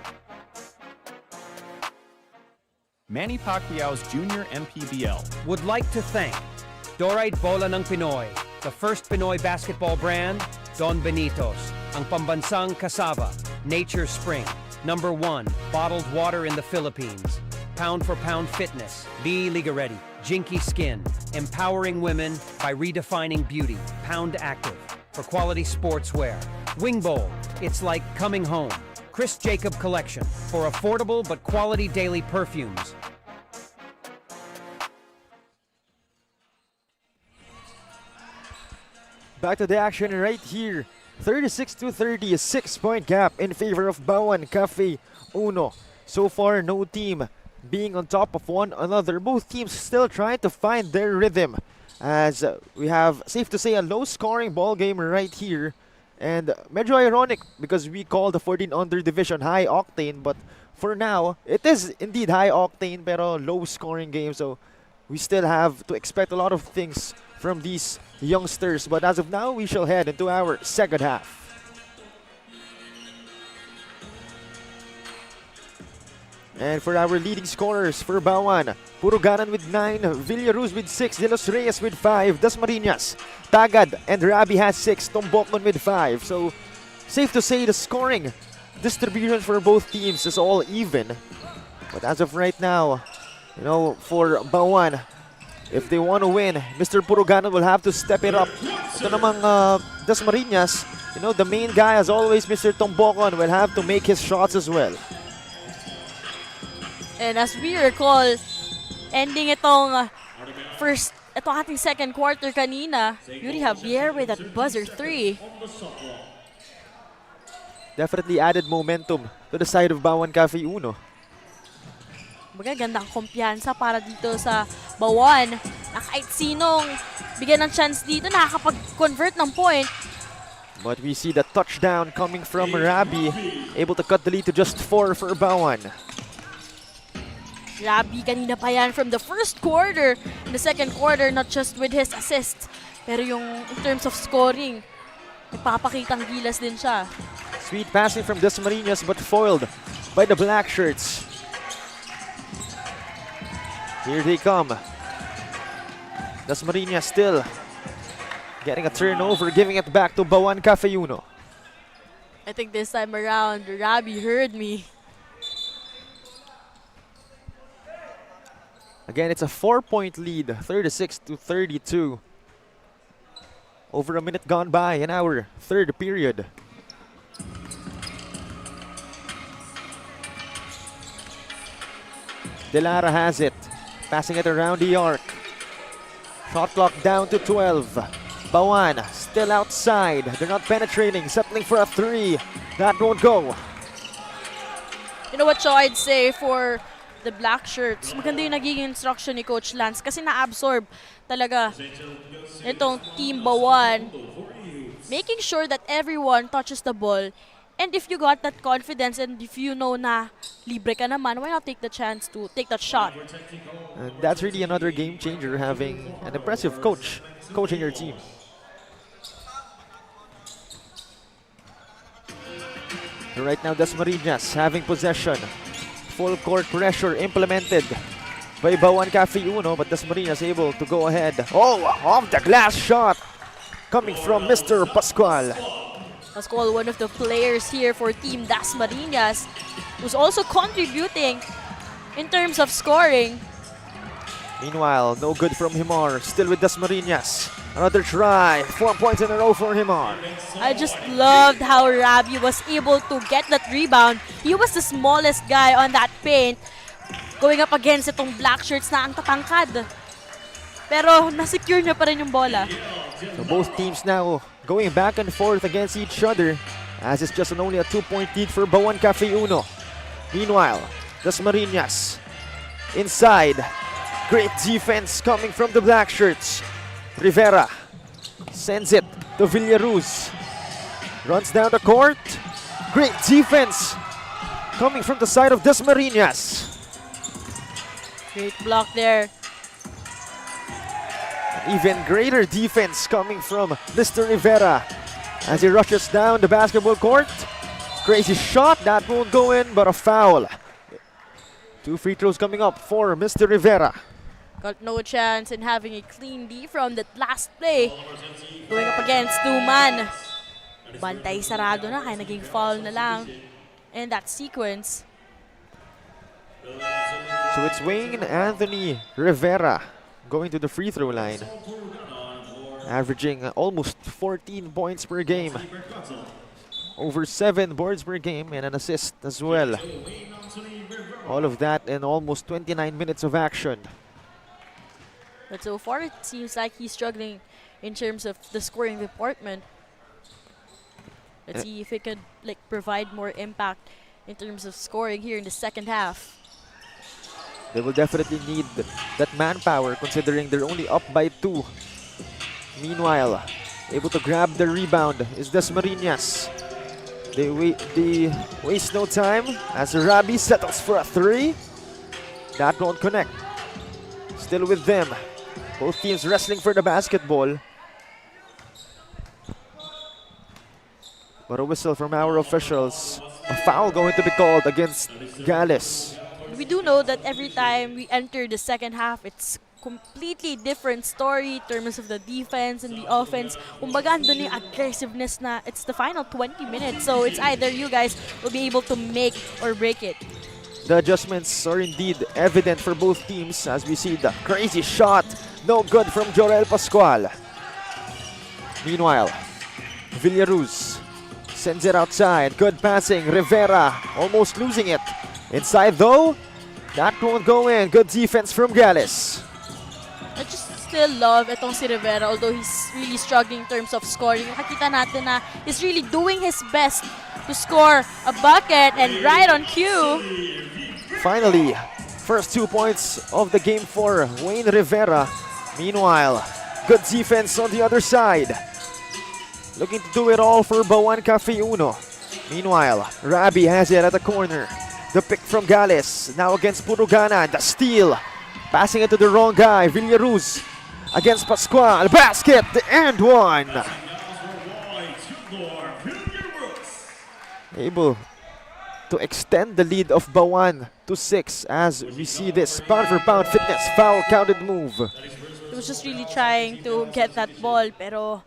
Manny Pacquiao's Junior MPBL would like to thank Dorite Bola ng Pinoy, the first Pinoy basketball brand, Don Benitos, ang pambansang cassava, Nature Spring, Number 1, bottled water in the Philippines. Pound for pound fitness. Be Liga Ready. Jinky Skin. Empowering women by redefining beauty. Pound Active. For quality sportswear. Wing Bowl. It's like coming home. Chris Jacob Collection. For affordable but quality daily perfumes. Back to the action right here. 36-30, a 6-point gap in favor of Bauan Cafe Uno. So far, no team being on top of one another. Both teams still trying to find their rhythm. As we have, safe to say, a low-scoring ball game right here. And medyo ironic because we call the 14 under division high octane, but for now, it is indeed high octane pero low-scoring game. So we still have to expect a lot of things from these youngsters, but as of now, we shall head into our second half. And for our leading scorers for Bauan, Puruganan with 9, Villaruz with 6, De Los Reyes with 5, Dasmariñas, Tagad, and Rabi has 6, Tombokon with 5. So, safe to say the scoring distribution for both teams is all even. But as of right now, you know, for Bauan, if they want to win, Mr. Puruganan will have to step it up. Ito namang Dasmariñas, you know, the main guy as always, Mr. Tombokon, will have to make his shots as well. And as we recall, ending itong ating second quarter kanina, Yuri Javier with that buzzer 3. Definitely added momentum to the side of Bauan Cafe Uno. Magagandang kumpiyansa para dito sa Bauan na kahit sinong bigyan ng chance dito nakakapag-convert ng point. But we see the touchdown coming from Rabi, able to cut the lead to just 4 for Bauan. Rabi kanina pa yan from the first quarter. In the second quarter, not just with his assist, pero yung in terms of scoring, nagpapakitang gilas din siya. Sweet passing from Dasmariñas but foiled by the black shirts. Here they come. Dasmariñas still getting a turnover, giving it back to Bauan Cafe Uno. I think this time around, Rabi heard me. Again, it's a 4-point lead, 36-32. Over a minute gone by in our third period. Delara has it, passing it around the arc. Shot clock down to 12. Bauan still outside. They're not penetrating, settling for a 3. That won't go. You know what, Cho, I'd say for the black shirts, maganda yung nagiging instruction ni Coach Lance kasi na-absorb talaga itong Team Bauan, making sure that everyone touches the ball. And if you got that confidence and if you know na libre ka naman, why not take the chance to take that shot? And that's really another game changer, having an impressive coach coaching your team. Right now, Dasmariñas having possession. Full court pressure implemented by Bauan Cafe Uno, but Dasmariñas able to go ahead. Oh, off the glass shot coming from Mr. Pascual. Pascual, one of the players here for Team Dasmariñas, who's also contributing in terms of scoring. Meanwhile, no good from Himar. Still with Dasmariñas. Another try. 4 points in a row for Himar. I just loved how Rabi was able to get that rebound. He was the smallest guy on that paint, going up against itong black shirts na ang tatangkad. Pero nasecure niya pa rin yung bola. So both teams now going back and forth against each other, as it's just only a 2-point lead for Bauan Cafe Uno. Meanwhile, Dasmariñas inside. Great defense coming from the black shirts. Rivera sends it to Villaruz. Runs down the court. Great defense coming from the side of Dasmariñas. Great block there. Even greater defense coming from Mr. Rivera as he rushes down the basketball court. Crazy shot, that won't go in, but a foul. 2 free throws coming up for Mr. Rivera. Got no chance in having a clean D from that last play. Going up against 2-man. Bantay sarado na, kaya naging foul na lang. in that sequence. So it's Wayne Anthony Rivera going to the free throw line, averaging almost 14 points per game, over 7 boards per game, and an assist as well. All of that in almost 29 minutes of action. But so far, it seems like he's struggling in terms of the scoring department. Let's see if he could provide more impact in terms of scoring here in the second half. They will definitely need that manpower considering they're only up by 2. Meanwhile, able to grab the rebound is Dasmariñas. They waste no time as Rabi settles for a 3. That won't connect. Still with them. Both teams wrestling for the basketball. But a whistle from our officials. A foul going to be called against Gales. We do know that every time we enter the second half, it's completely different story in terms of the defense and the offense. Kumbaga, andun yung aggressiveness na it's the final 20 minutes. So it's either you guys will be able to make or break it. The adjustments are indeed evident for both teams as we see the crazy shot. No good from Jorel Pascual. Meanwhile, Villaruz sends it outside. Good passing. Rivera almost losing it. Inside though, that won't go in. Good defense from Gales. I just still love itong si Rivera, although he's really struggling in terms of scoring. Nakita natin na he's really doing his best to score a bucket and right on cue. Finally, first 2 points of the game for Wayne Rivera. Meanwhile, good defense on the other side. Looking to do it all for Bauan Cafe Uno. Meanwhile, Rabi has it at the corner. The pick from Gales, now against Puruganan, the steal. Passing it to the wrong guy, Villaruz against Pascual. Basket, the end one. Able to extend the lead of Bauan to 6 as we see this pound for pound fitness foul counted move. He was just really trying to get that ball, pero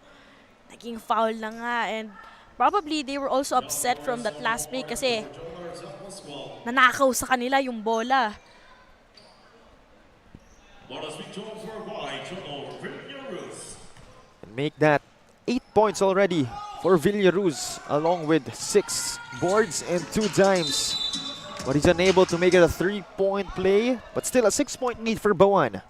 naging foul na nga. And probably they were also upset from that last play kasi nanakaw sa kanila yung bola. And make that 8 points already for Villaruz, along with 6 boards and 2 dimes. But he's unable to make it a 3-point play, but still a 6-point lead for Bauan.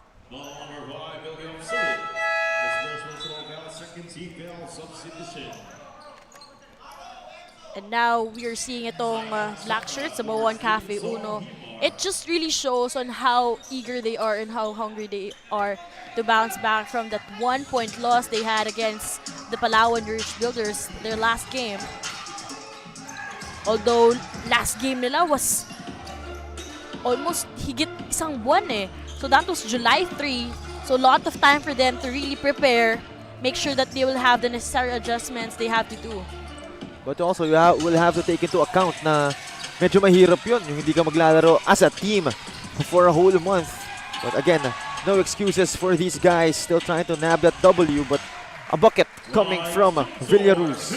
And now we are seeing itong black shirts sa Bauan Cafe Uno. It just really shows on how eager they are and how hungry they are to bounce back from that 1-point loss they had against the Palawan Rich Builders their last game. Although last game nila was almost higit isang buwan eh. So that was July 3. So a lot of time for them to really prepare, make sure that they will have the necessary adjustments they have to do. But also you will have to take into account na medyo mahirap yun, yung hindi ka maglalaro as a team for a whole month. But again, no excuses for these guys still trying to nab that W, but a bucket coming from Villaruz.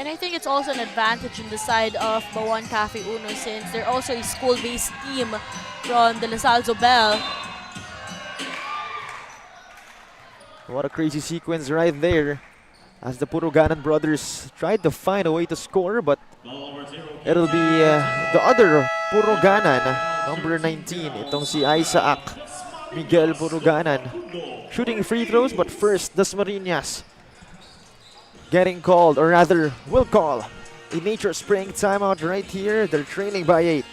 And I think it's also an advantage on the side of Bauan Cafe Uno since they're also a school-based team from the Lasal Zobel. What a crazy sequence right there as the Puruganan brothers tried to find a way to score, but it'll be the other Puruganan, number 19, itong si Isaac Miguel Puruganan, shooting free throws. But first, Dasmariñas getting called, or rather will call a nature spring timeout right here. They're trailing by 8.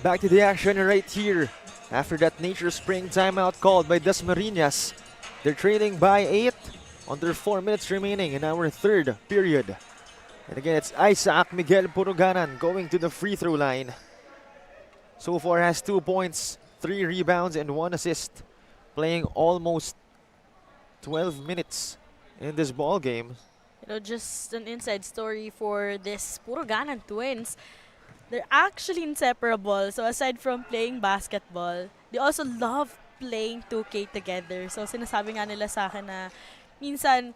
Back to the action right here. After that Nature Spring timeout called by Dasmariñas, they're trailing by 8 under 4 minutes remaining in our third period. And again, it's Isaac Miguel Puruganan going to the free throw line. So far has 2 points, 3 rebounds, and 1 assist. Playing almost 12 minutes in this ball game. You know, just an inside story for this Puruganan twins. They're actually inseparable. So aside from playing basketball, they also love playing 2K together. So sinasabi nga nila sa akin na minsan,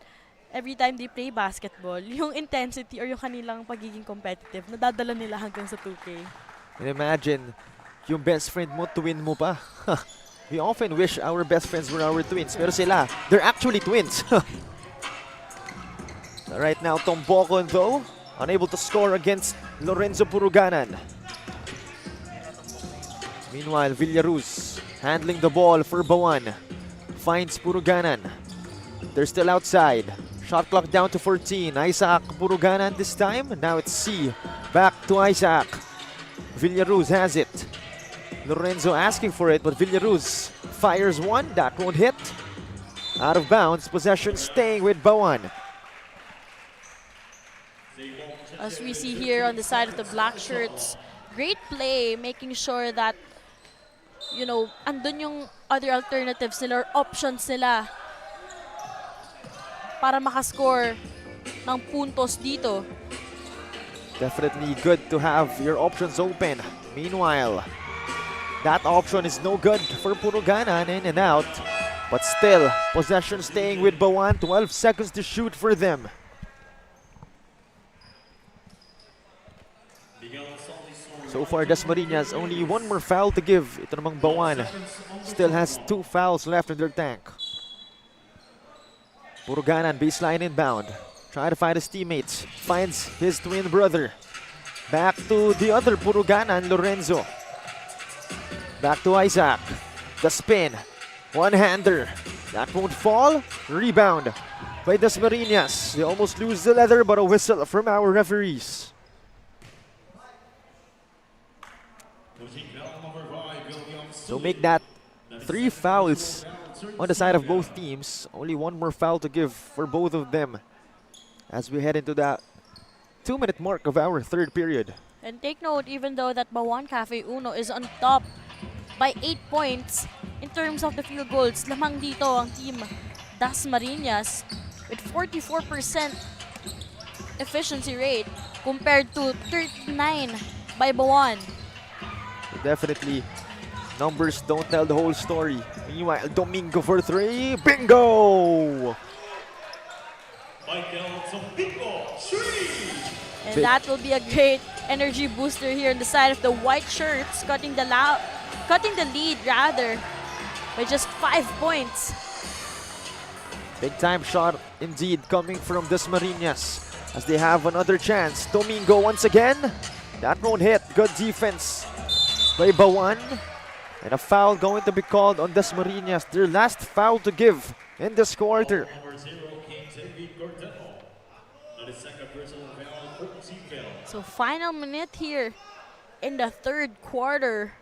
every time they play basketball, yung intensity or yung kanilang pagiging competitive, nadadala nila hanggang sa 2K. And imagine, yung best friend mo, twin mo pa. We often wish our best friends were our twins. Pero sila, they're actually twins. Right now, Tombokon though, unable to score against Lorenzo Puruganan. Meanwhile, Villaruz handling the ball for Bauan. Finds Puruganan. They're still outside. Shot clock down to 14. Isaac Puruganan this time. Now it's C. Back to Isaac. Villaruz has it. Lorenzo asking for it, but Villaruz fires one. That won't hit. Out of bounds. Possession staying with Bauan. As we see here on the side of the black shirts, great play, making sure that, you know, andun yung other alternatives nila or options nila para makascore ng puntos dito. Definitely good to have your options open. Meanwhile, that option is no good for Puruganan, in and out. But still, possession staying with Bauan. 12 seconds to shoot for them. So far, Dasmariñas only one more foul to give. Ito namang Bauan still has 2 fouls left in their tank. Puruganan baseline inbound. Trying to find his teammates. Finds his twin brother. Back to the other Puruganan, Lorenzo. Back to Isaac. The spin. One-hander. That won't fall. Rebound by Dasmariñas. They almost lose the leather, but a whistle from our referees. So make that 3 fouls on the side of both teams. Only one more foul to give for both of them as we head into the 2-minute mark of our third period. And take note, even though that Bauan Cafe Uno is on top by 8 points in terms of the field goals, lamang dito ang team Dasmariñas with 44% efficiency rate compared to 39 by Bauan. Definitely, numbers don't tell the whole story. Meanwhile, Domingo for 3. Bingo! And that will be a great energy booster here on the side of the white shirts, cutting the lead rather by just 5 points. Big time shot indeed coming from Dasmariñas as they have another chance. Domingo once again. That won't hit. Good defense by Bauan. And a foul going to be called on Dasmariñas. Their last foul to give in this quarter. So final minute here in the third quarter.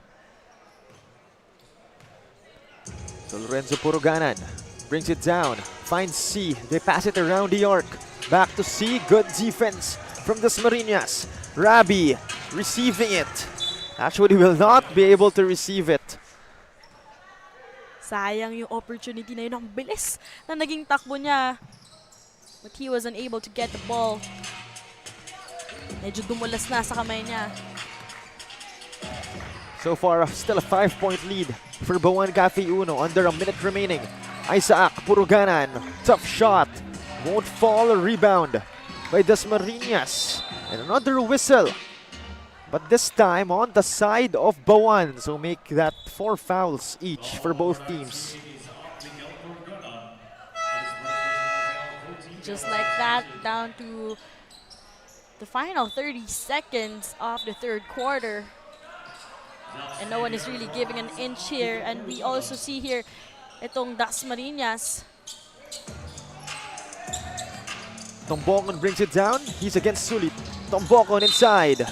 So Lorenzo Puruganan brings it down, finds C, they pass it around the arc. Back to C, good defense from Dasmariñas. Rabi receiving it. Actually will not be able to receive it. Sayang yung opportunity na yun. Ang bilis na naging takbo niya. But he was unable to get the ball. Medyo dumulas na sa kamay niya. So far, still a 5-point lead for Bauan Cafe Uno. Under a minute remaining. Isaac Puruganan, tough shot. Won't fall, rebound by Dasmariñas. And another whistle. But this time on the side of Bauan. So make that 4 fouls each for both teams. Just like that, down to the final 30 seconds of the third quarter. And no one is really giving an inch here. And we also see here itong Dasmariñas. Tombokon brings it down. He's against Sulit. Tombokon inside.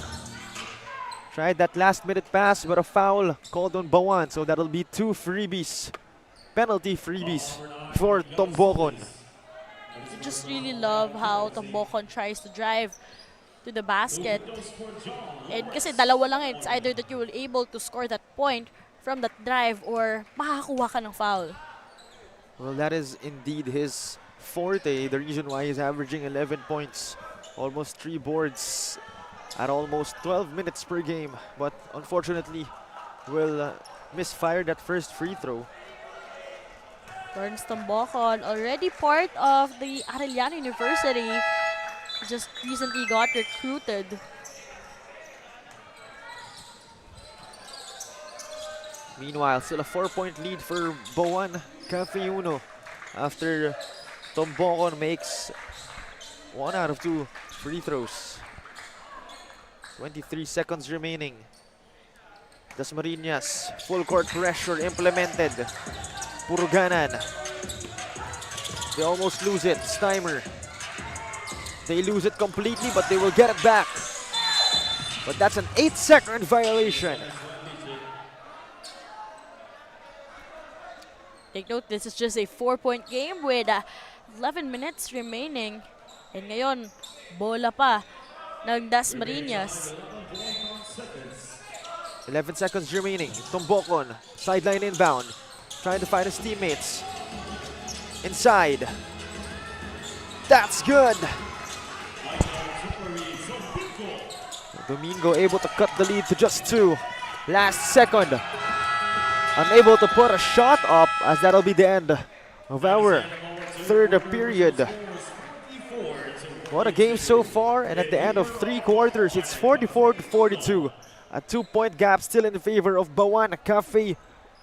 Tried that last-minute pass, but a foul called on Bauan. So that'll be 2 freebies. Penalty freebies for Tombokon. I just really love how Tombokon tries to drive to the basket. And kasi dalawa lang it's either that you will able to score that point from that drive or makakuha ka ng foul. Well, that is indeed his forte. The reason why he's averaging 11 points, almost 3 boards at almost 12 minutes per game. But unfortunately, will misfire that first free throw. Burns Tombokon, already part of the Arellano University, just recently got recruited. Meanwhile, still a 4-point lead for Bauan Cafe Uno after Tombokon makes 1 out of 2 free throws. 23 seconds remaining. Dasmariñas, full court pressure implemented. Puruganan. They almost lose it. Steimer. They lose it completely, but they will get it back. But that's an 8-second violation. Take note, this is just a 4-point game with 11 minutes remaining. And ngayon, bola pa ng Dasmariñas. 11 seconds remaining. Tombokon, sideline inbound. Trying to find his teammates. Inside. That's good. Domingo able to cut the lead to just 2. Last second. Unable to put a shot up, as that'll be the end of our third period. What a game so far, and at the end of 3 quarters, it's 44-42. A 2-point gap still in favor of Bauan Cafe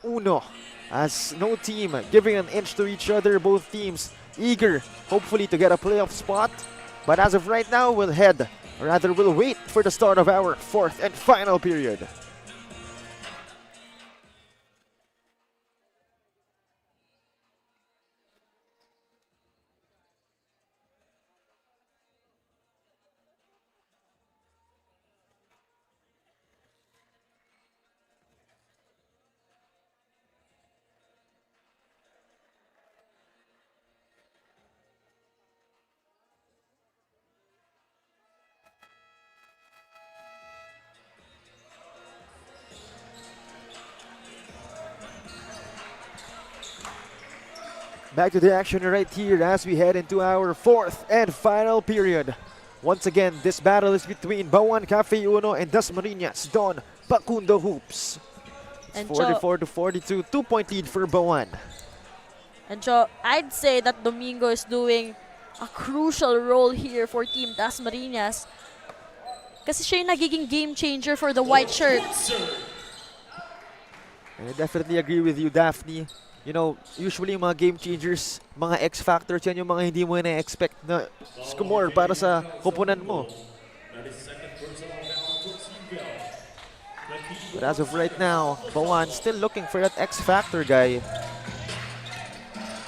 Uno. As no team giving an inch to each other, both teams eager, hopefully, to get a playoff spot. But as of right now, we'll head, or rather we'll wait for the start of our 4th and final period. Back to the action right here as we head into our 4th and final period. Once again, this battle is between Bauan Cafe Uno and Dasmariñas Don Pacundo Hoops. It's 44-42, 2-point lead for Bauan. And so I'd say that Domingo is doing a crucial role here for Team Dasmariñas. Kasi siya yung nagiging game changer for the white shirts. I definitely agree with you, Daphne. You know, usually yung mga game changers, mga X-factors yan yung mga hindi mo na-expect na score para sa koponan mo. But as of right now, Bauan still looking for that X-factor guy.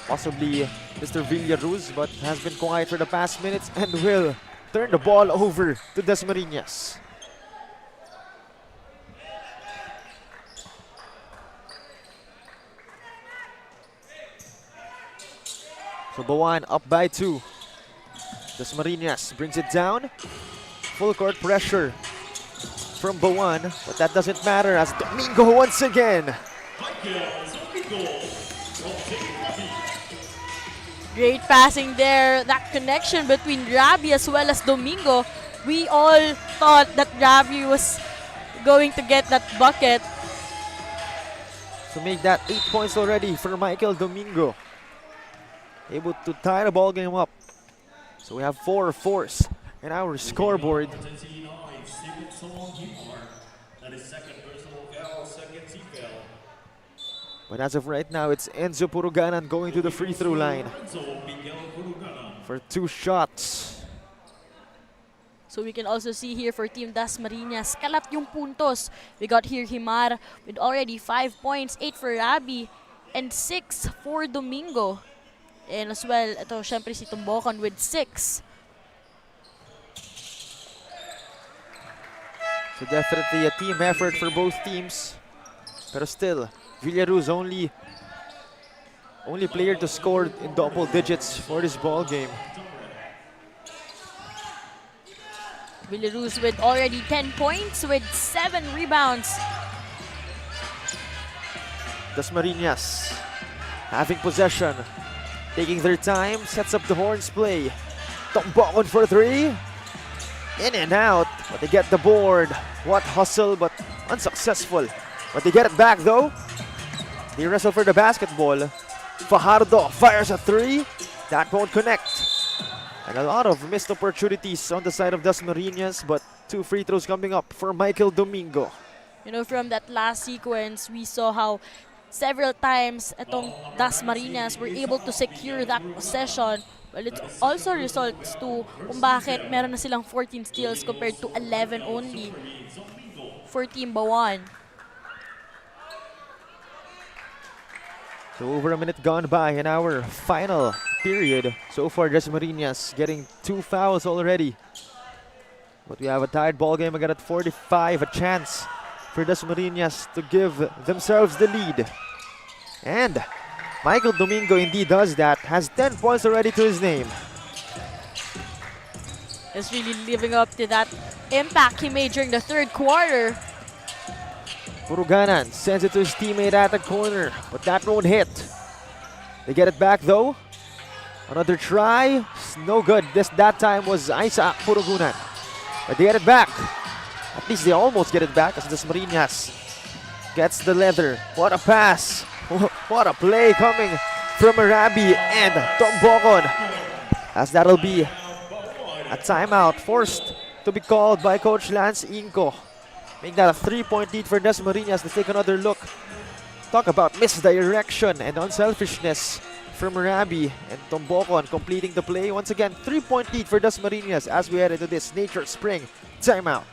Possibly Mr. Villaruz, but has been quiet for the past minutes and will turn the ball over to Dasmariñas. So Bauan up by 2. Dasmariñas brings it down. Full court pressure from Bauan, but that doesn't matter as Domingo once again. Great passing there. That connection between Rabi as well as Domingo. We all thought that Rabi was going to get that bucket. So make that 8 points already for Michael Domingo. Able to tie the ball game up. So we have 4 fours in our scoreboard. But as of right now, it's Enzo Puruganan going to the free throw line for 2 shots. So we can also see here for Team Dasmariñas, kalat yung puntos. We got here Himar with already 5 points, 8 for Rabi, and 6 for Domingo. And as well, ito syempre si Tombokon with 6. So definitely a team effort for both teams. Pero still, Villaruz only player to score in double digits for this ball game. Villaruz with already 10 points with 7 rebounds. Dasmariñas having possession, taking their time, sets up the horns play. Bauan for 3. In and out, but they get the board. What hustle, but unsuccessful. But they get it back though. They wrestle for the basketball. Fajardo fires a 3. That won't connect. And a lot of missed opportunities on the side of Dasmariñas, but 2 free throws coming up for Michael Domingo. You know, from that last sequence, we saw how several times itong Dasmariñas were able to secure that possession. Well, it also results to kung bakit meron na silang 14 steals compared to 11 only for Team Bauan. So over a minute gone by in our final period. So far, Dasmariñas getting 2 fouls already. But we have a tied ball game again at 45. A chance for Dasmariñas to give themselves the lead. And Michael Domingo indeed does that. Has 10 points already to his name. Is really living up to that impact he made during the third quarter. Puruganan sends it to his teammate at the corner, but that won't hit. They get it back though. Another try, no good. That time was Isaac Purugunan. But they get it back. At least they almost get it back as Dasmariñas gets the leather. What a pass. What a play coming from Arabi and Tombokon. As that'll be a timeout forced to be called by Coach Lance Inco. Make that a 3-point lead for Dasmariñas. Let's take another look. Talk about misdirection and unselfishness from Arabi and Tombokon completing the play. Once again, 3-point lead for Dasmariñas as we head into this Nature Spring timeout.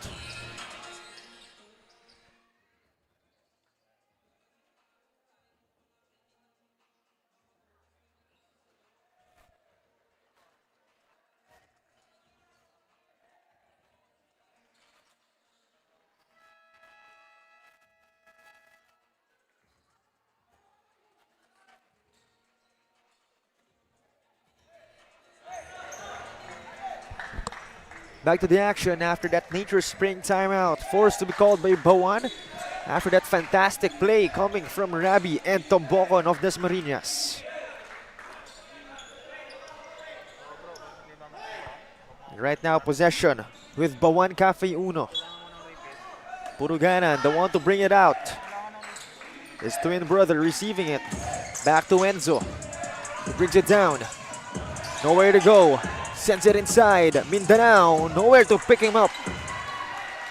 Back to the action after that Nature Spring timeout. Forced to be called by Bauan after that fantastic play coming from Rabi and Tombokon of Dasmariñas. Right now, possession with Bauan Cafe Uno. Puruganan, the one to bring it out. His twin brother receiving it. Back to Enzo. He brings it down. Nowhere to go. Sends it inside. Mindanao, nowhere to pick him up.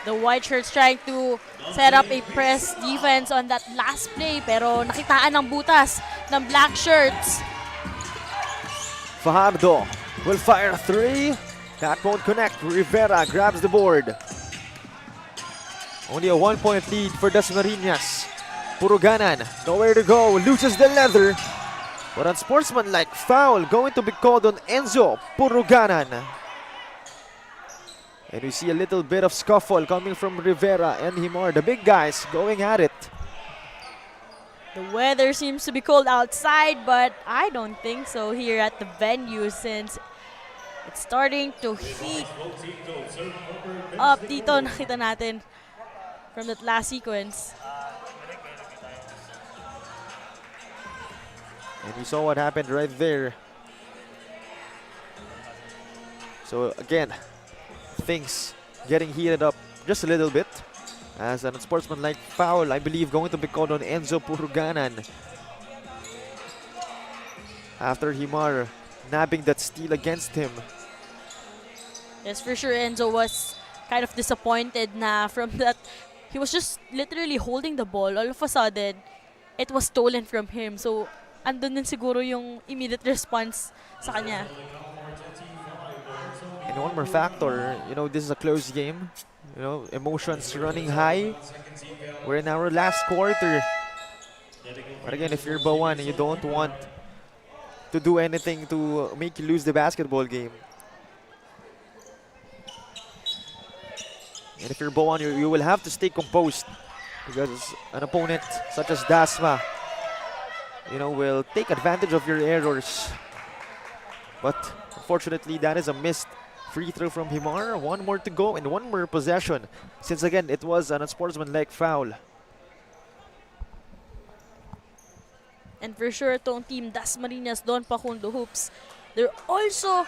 The white shirts trying to set up a press defense on that last play, pero nakitaan ng butas ng black shirts. Fajardo will fire a 3. That won't connect. Rivera grabs the board. Only a 1-point lead for Dasmariñas. Puruganan, nowhere to go. Loses the leather. But unsportsmanlike foul going to be called on Enzo Puruganan. And we see a little bit of scuffle coming from Rivera and Himar. The big guys going at it. The weather seems to be cold outside, but I don't think so here at the venue since it's starting to heat up dito. Nakita natin from that last sequence. And we saw what happened right there. So again, things getting heated up just a little bit. As an unsportsmanlike foul, I believe, going to be called on Enzo Puruganan. After Himar nabbing that steal against him. Yes, for sure Enzo was kind of disappointed na from that. He was just literally holding the ball. All of a sudden, it was stolen from him. So, andun din siguro yung immediate response sa kanya. And one more factor, you know, this is a close game. You know, emotions running high. We're in our last quarter. But again, if you're Bauan and you don't want to do anything to make you lose the basketball game. And if you're Bauan, you will have to stay composed because an opponent such as Dasma, will take advantage of your errors. But unfortunately, that is a missed free throw from Himar. One more to go and one more possession. Since again, it was an unsportsmanlike foul. And for sure, itong team Dasmariñas, Don Pacundo Hoops, they're also,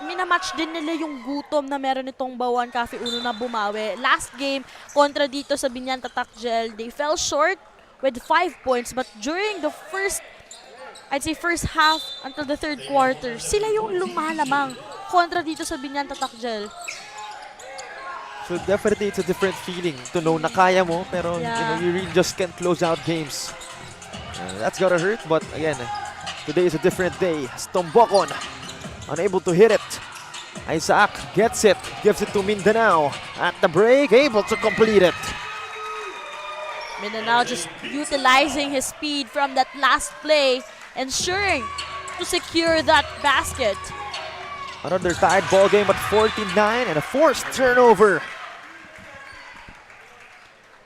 minamatch din nila yung gutom na meron itong Bauan Cafe Uno na bumawi. Last game, kontra dito sa Binyan Tatak Gel, they fell short with 5 points. But during the first half until the third quarter, sila yung lumalamang kontra dito sa Binyan Tatak Gel. So definitely it's a different feeling to know na kaya mo, pero you really just can't close out games. That's gotta hurt, but again, today is a different day. Stombokon, unable to hit it. Isaac gets it, gives it to Mindanao. At the break, able to complete it. Mindanao just utilizing his speed from that last play, ensuring to secure that basket. Another tied ball game at 49 and a forced turnover.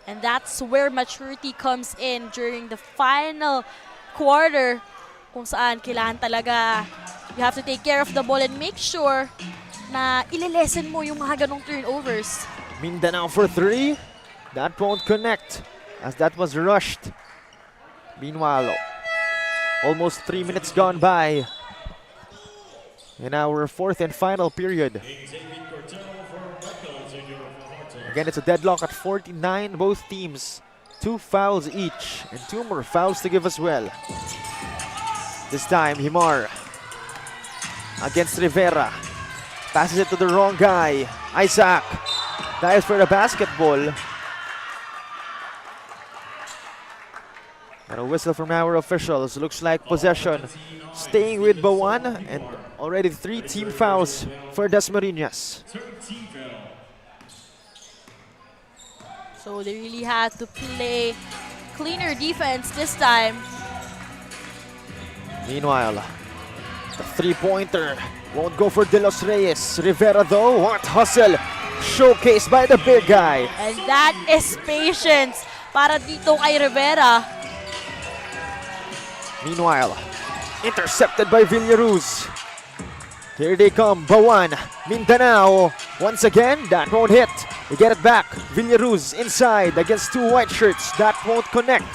And that's where maturity comes in during the final quarter, kung saan kailangan talaga you have to take care of the ball and make sure na ililesen mo yung mga ganong turnovers. Mindanao for three. That won't connect as that was rushed. Meanwhile, almost 3 minutes gone by in our fourth and final period. Again, it's a deadlock at 49, both teams. 2 fouls each and 2 more fouls to give as well. This time, Himar against Rivera. Passes it to the wrong guy. Isaac dives for the basketball. And a whistle from our officials. Looks like possession staying with Bauan, and already 3 team fouls for Dasmariñas. So they really had to play cleaner defense this time. Meanwhile, the three-pointer won't go for De Los Reyes. Rivera though, what hustle showcased by the big guy. And that is patience para dito kay Rivera. Meanwhile, intercepted by Villaruz. Here they come, Bauan, Mindanao. Once again, that won't hit. They get it back. Villaruz inside against 2 white shirts. That won't connect.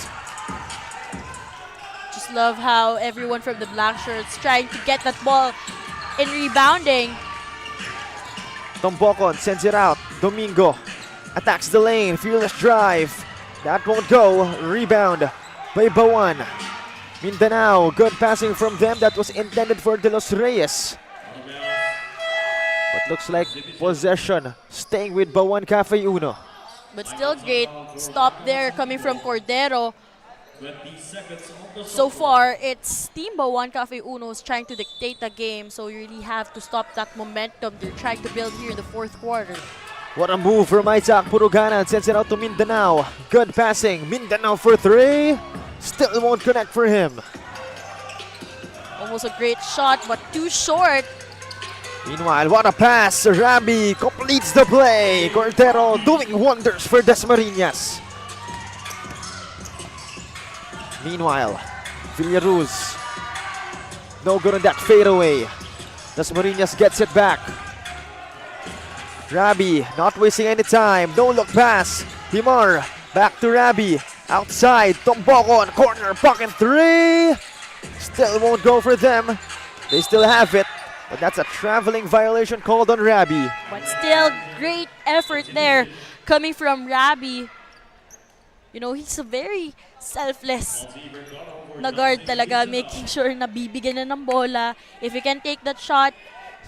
Just love how everyone from the black shirts trying to get that ball in rebounding. Tombokon sends it out. Domingo attacks the lane. Fearless drive. That won't go. Rebound by Bauan. Mindanao, good passing from them. That was intended for De Los Reyes. But looks like possession staying with Bauan Cafe Uno. But still great stop there coming from Cordero. So far, it's Team Bauan Cafe Uno's trying to dictate the game, so you really have to stop that momentum they're trying to build here in the fourth quarter. What a move from Isaac Purugana. Sends it out to Mindanao. Good passing. Mindanao for 3. Still won't connect for him. Almost a great shot, but too short. Meanwhile, what a pass. Rabi completes the play. Cordero doing wonders for Dasmariñas. Meanwhile, Villaruz. No good on that fadeaway. Dasmariñas gets it back. Rabi not wasting any time. No look pass. Himar back to Rabi. Outside. Tombokon. Corner pocket 3. Still won't go for them. They still have it. But that's a traveling violation called on Rabi. But still, great effort there coming from Rabi. He's a very selfless na guard talaga, making sure na bibigyan na ng bola. If he can take that shot,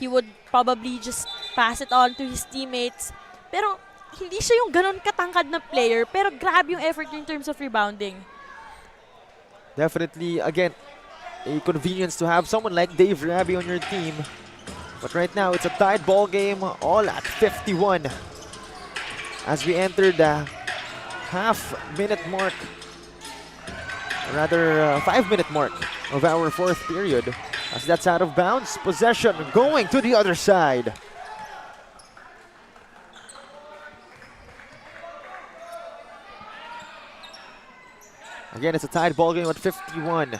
he would probably just pass it on to his teammates. Pero hindi siya yung ganon katangkad na player, pero grabe yung effort in terms of rebounding. Definitely, again, a convenience to have someone like Dave Rabi on your team. But right now, it's a tied ball game, all at 51. As we enter the half-minute mark, or rather 5-minute mark of our fourth period. As that's out of bounds, possession going to the other side. Again, it's a tied ball game at 51.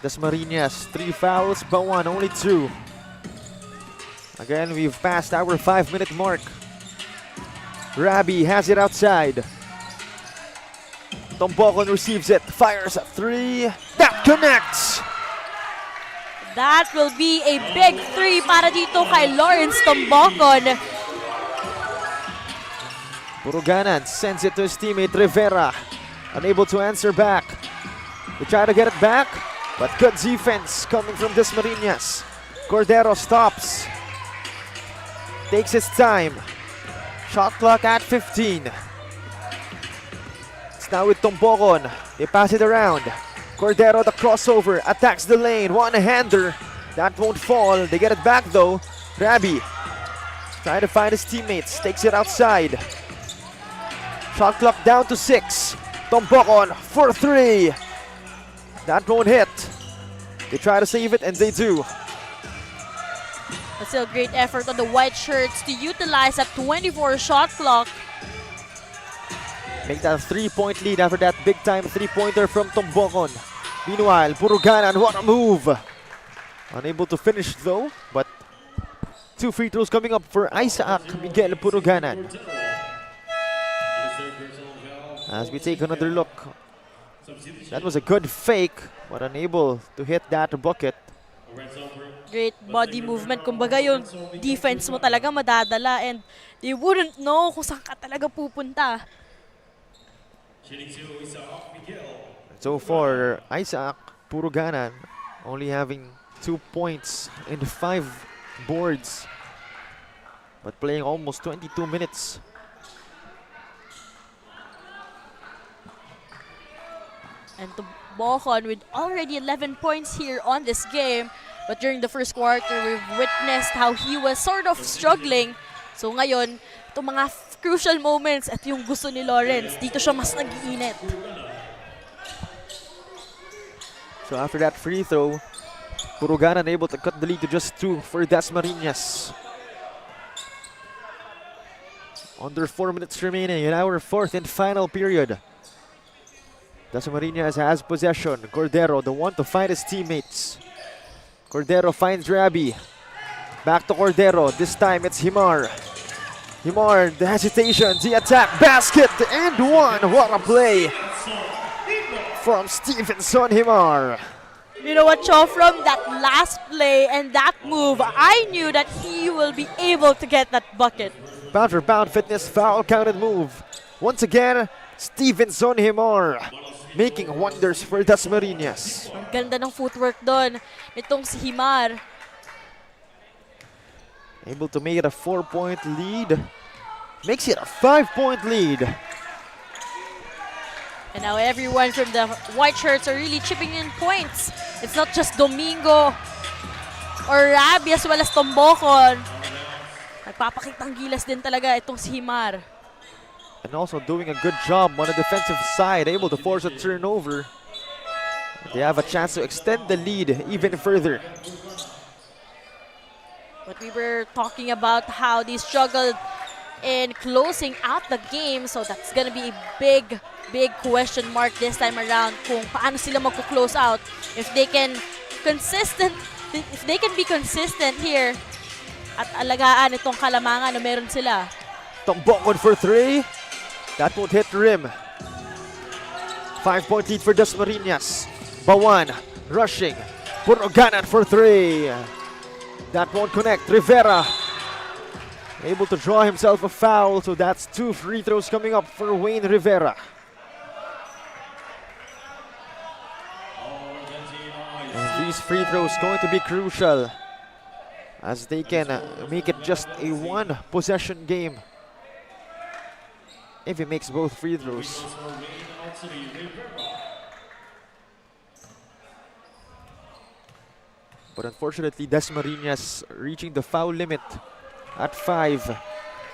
Dasmariñas, 3 fouls. Bauan, only 2. Again, we've passed our 5-minute mark. Rabi has it outside. Tombokon receives it, fires at 3. That connects! That will be a big 3 para dito kay Lawrence Tombokon. Puruganan sends it to his teammate Rivera. Unable to answer back. They try to get it back, but good defense coming from Dasmariñas. Cordero stops. Takes his time. Shot clock at 15. It's now with Tombokon. They pass it around. Cordero, the crossover, attacks the lane. One-hander. That won't fall. They get it back though. Rabi trying to find his teammates. Takes it outside. Shot clock down to 6. Tombokon for 3. That won't hit. They try to save it and they do. But still great effort on the white shirts to utilize that 24 shot clock. Make that a 3-point lead after that big-time 3-pointer from Tombokon. Meanwhile, Puruganan, what a move! Unable to finish though, but 2 free throws coming up for Isaac Miguel Puruganan. As we take another look, that was a good fake, but unable to hit that bucket. Great body movement. Kumbaga yung defense mo talaga madadala and they wouldn't know kung saan ka talaga pupunta. So for Isaac Puruganan, only having 2 points and 5 boards, but playing almost 22 minutes. And Tombokon with already 11 points here on this game. But during the first quarter, we've witnessed how he was sort of struggling. So ngayon, itong mga crucial moments at yung gusto ni Lawrence, dito siya mas nag-iinit. So after that free throw, Puruganan able to cut the lead to just 2 for Dasmariñas. Under 4 minutes remaining in our 4th and final period. Dasmariñas has possession. Cordero, the one to find his teammates. Cordero finds Rabi. Back to Cordero. This time it's Himar. Himar, the hesitation, the attack, basket, and 1. What a play from Stevenson Himar. You know what, Cho, from that last play and that move, I knew that he will be able to get that bucket. Pound for pound fitness, foul counted move. Once again, Stevenson Himar making wonders for Dasmariñas. Ang ganda ng footwork doon nitong si Himar. Able to make it a 4-point lead. Makes it a 5-point lead. And now everyone from the white shirts are really chipping in points. It's not just Domingo or Rabi as well as Tombokon. Nagpapakitang gilas din talaga itong si Himar. And also doing a good job on the defensive side, able to force a turnover. They have a chance to extend the lead even further. But we were talking about how they struggled in closing out the game, so that's gonna be a big question mark this time around kung paano sila magko-close out. If they can be consistent here at alagaan itong kalamangan na meron sila. Tombokon for 3. That won't hit rim. 5-point lead for Dasmariñas. Bauan rushing. Puruganan for 3. That won't connect. Rivera able to draw himself a foul, so that's 2 free throws coming up for Wayne Rivera. And these free throws going to be crucial as they can make it just a 1-possession game. If he makes both free throws. But unfortunately, Dasmariñas reaching the foul limit at 5.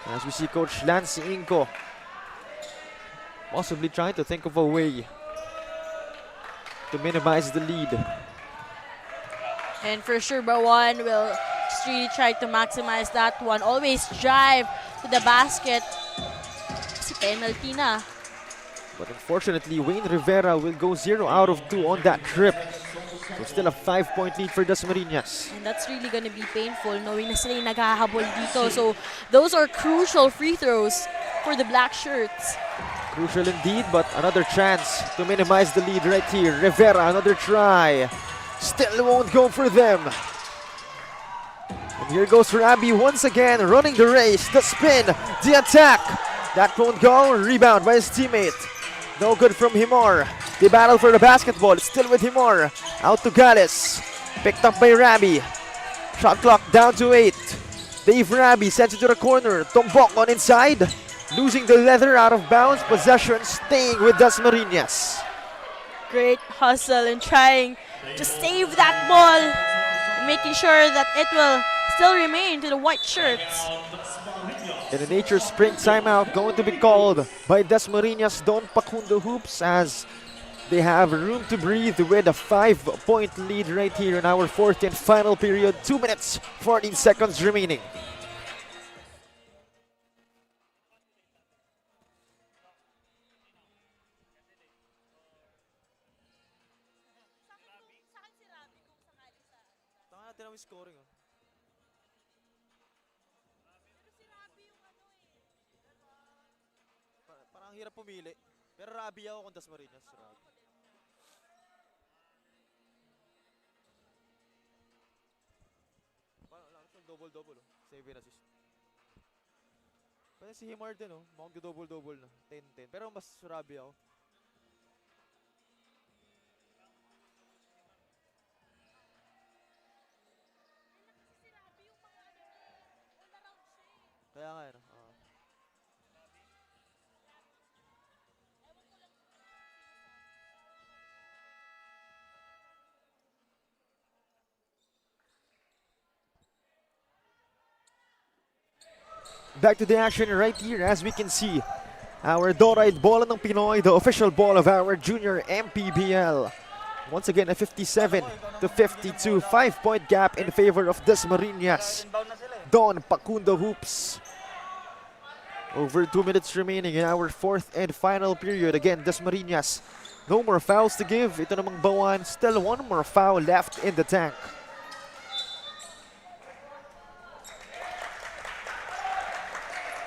As we see Coach Lance Inco possibly trying to think of a way to minimize the lead. And for sure, Bauan will just really try to maximize that one. Always drive to the basket. Penalty na. But unfortunately, Wayne Rivera will go 0 out of 2 on that trip. So still a 5-point lead for Dasmariñas. And that's really gonna be painful knowing na sila yung naghahabol dito. So those are crucial free throws for the black shirts. Crucial indeed, but another chance to minimize the lead right here. Rivera, another try. Still won't go for them. And here goes Rabi once again, running the race, the spin, the attack. That won't go. Rebound by his teammate. No good from Himor. They battle for the basketball. Still with Himor. Out to Gales. Picked up by Rabi. Shot clock down to 8. Dave Rabi sends it to the corner. Tombok on inside. Losing the leather out of bounds. Possession staying with Dasmariñas. Great hustle and trying to save that ball. Making sure that it will still remain to the white shirts. And the Nature Spring timeout going to be called by Dasmariñas Don Pacundo Hoops as they have room to breathe with a 5-point lead right here in our fourth and final period. 2 minutes, 14 seconds remaining. Parang hirap pumili. Pero Rabi ako kung Dasmariñas. Double-double. Save and assist. Pwede si Himar din, oh. Mukhang double-double na. 10-10. Pero mas Rabi ako. Kaya nga, ano. Back to the action right here as we can see our Dorite Bola ng Pinoy, the official ball of our junior MPBL. Once again, a 57-52 5-point gap in favor of Dasmariñas. Don Pacundo Hoops. Over 2 minutes remaining in our fourth and final period. Again, Dasmariñas, no more fouls to give. Ito namang Bauan, still one more foul left in the tank.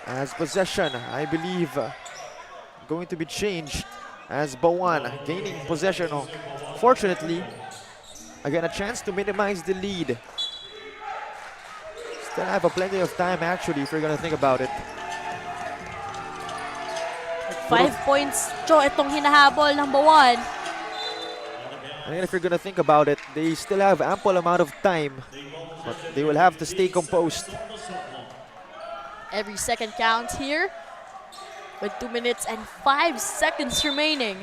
As possession, I believe, going to be changed as Bauan gaining possession. Fortunately, again, a chance to minimize the lead. Still have a plenty of time actually if you're gonna think about it. 5 points, Cho, itong hinahabol ng Bauan. And if you're gonna think about it, they still have ample amount of time, but they will have to stay composed. Every second counts here with 2 minutes and 5 seconds remaining.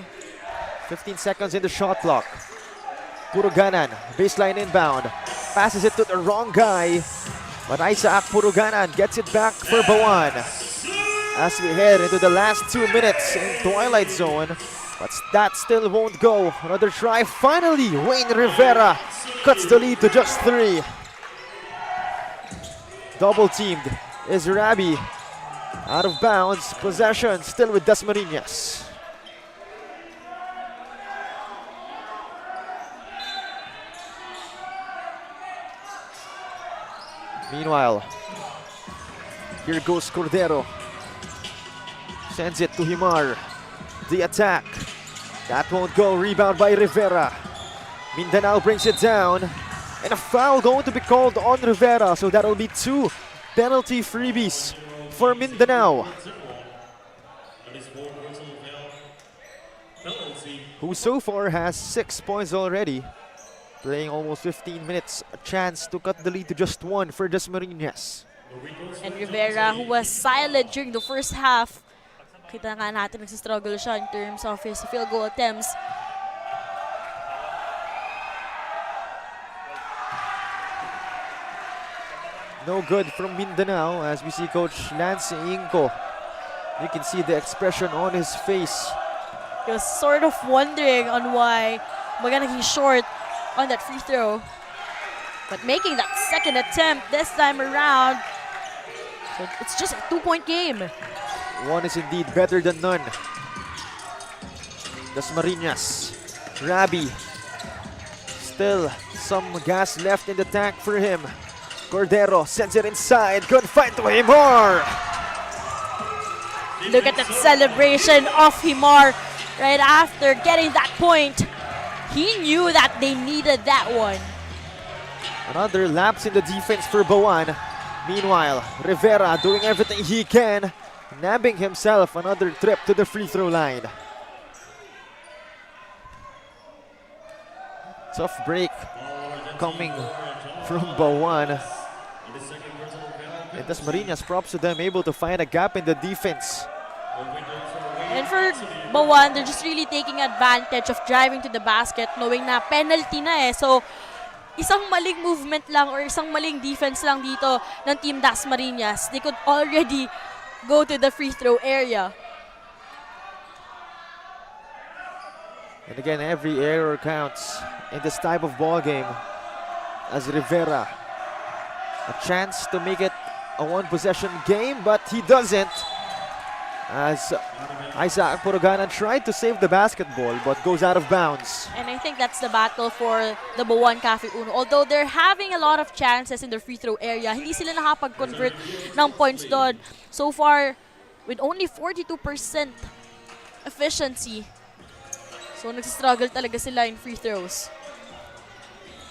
15 seconds in the shot clock. Puruganan, baseline inbound. Passes it to the wrong guy. But Isaac Puruganan gets it back for Bauan. As we head into the last 2 minutes in Twilight Zone. But that still won't go. Another try. Finally, Wayne Rivera cuts the lead to just 3. Double teamed is Rabi. Out of bounds. Possession still with Dasmariñas. Meanwhile, here goes Cordero. Sends it to Himar. The attack. That won't go. Rebound by Rivera. Mindanao brings it down. And a foul going to be called on Rivera. So that'll be 2 penalty freebies for Mindanao, who so far has 6 points already. Playing almost 15 minutes, a chance to cut the lead to just 1 for Dasmariñas. And Rivera, who was silent during the first half. Kita nga natin nagsistruggle siya in terms of his field goal attempts. No good from Mindanao as we see Coach Lance Inco. You can see the expression on his face. He was sort of wondering on why Magana he's short on that free throw. But making that second attempt this time around. So it's just a 2-point game. One is indeed better than none. Dasmariñas. Rabi. Still some gas left in the tank for him. Cordero sends it inside. Good fight to Himar. Look at that celebration of Himar right after getting that point. He knew that they needed that one. Another lapse in the defense for Bauan. Meanwhile, Rivera doing everything he can, nabbing himself another trip to the free throw line. Tough break coming from Bauan. And Dasmariñas, props to them, able to find a gap in the defense. And for Bauan, they're just really taking advantage of driving to the basket, knowing na penalty na eh. So, isang maling movement lang or isang maling defense lang dito ng Team Dasmariñas, they could already go to the free throw area. And again, every error counts in this type of ball game. As Rivera, a chance to make it a one-possession game, but he doesn't. As Isaac Puruganan tried to save the basketball, but goes out of bounds. And I think that's the battle for the Bauan Cafe Uno. Although they're having a lot of chances in the free throw area, hindi sila nakapag-convert ng points doon. So far, with only 42% efficiency. So nagsistruggle talaga sila in free throws.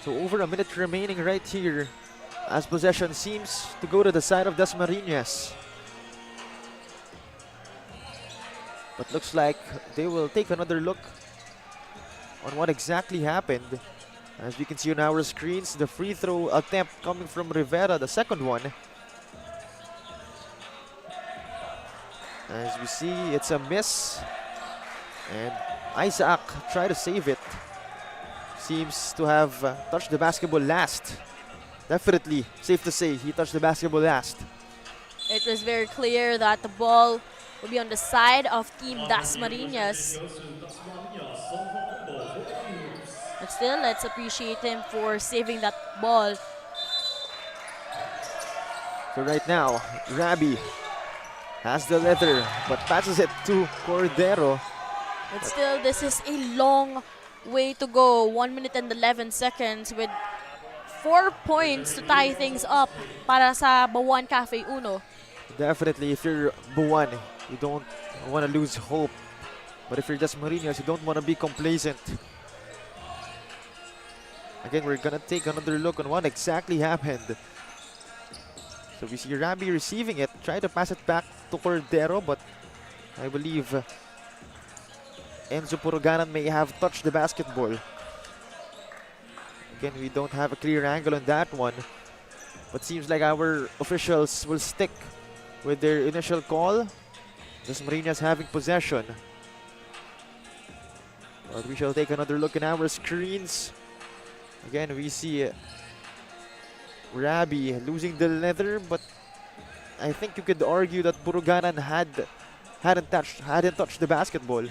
So over a minute remaining right here, as possession seems to go to the side of Dasmariñas. But looks like they will take another look on what exactly happened. As we can see on our screens, the free throw attempt coming from Rivera, the second one. As we see, it's a miss. And Isaac tried to save it. Seems to have touched the basketball last. Definitely, safe to say, he touched the basketball last. It was very clear that the ball will be on the side of Team Dasmariñas. But still, let's appreciate him for saving that ball. So right now, Rabi has the leather, but passes it to Cordero. But still, this is a long way to go. 1 minute and 11 seconds with 4 points to tie things up para sa Bauan Cafe Uno. Definitely, if you're Bauan, you don't want to lose hope. But if you're Dasmariñas, you don't want to be complacent. Again, we're going to take another look on what exactly happened. So we see Rabi receiving it, try to pass it back to Cordero, but I believe Enzo Puruganan may have touched the basketball. Again, we don't have a clear angle on that one. But seems like our officials will stick with their initial call. Dasmariñas having possession. But we shall take another look in our screens. Again, we see Rabi losing the leather, but I think you could argue that Puruganan hadn't touched the basketball.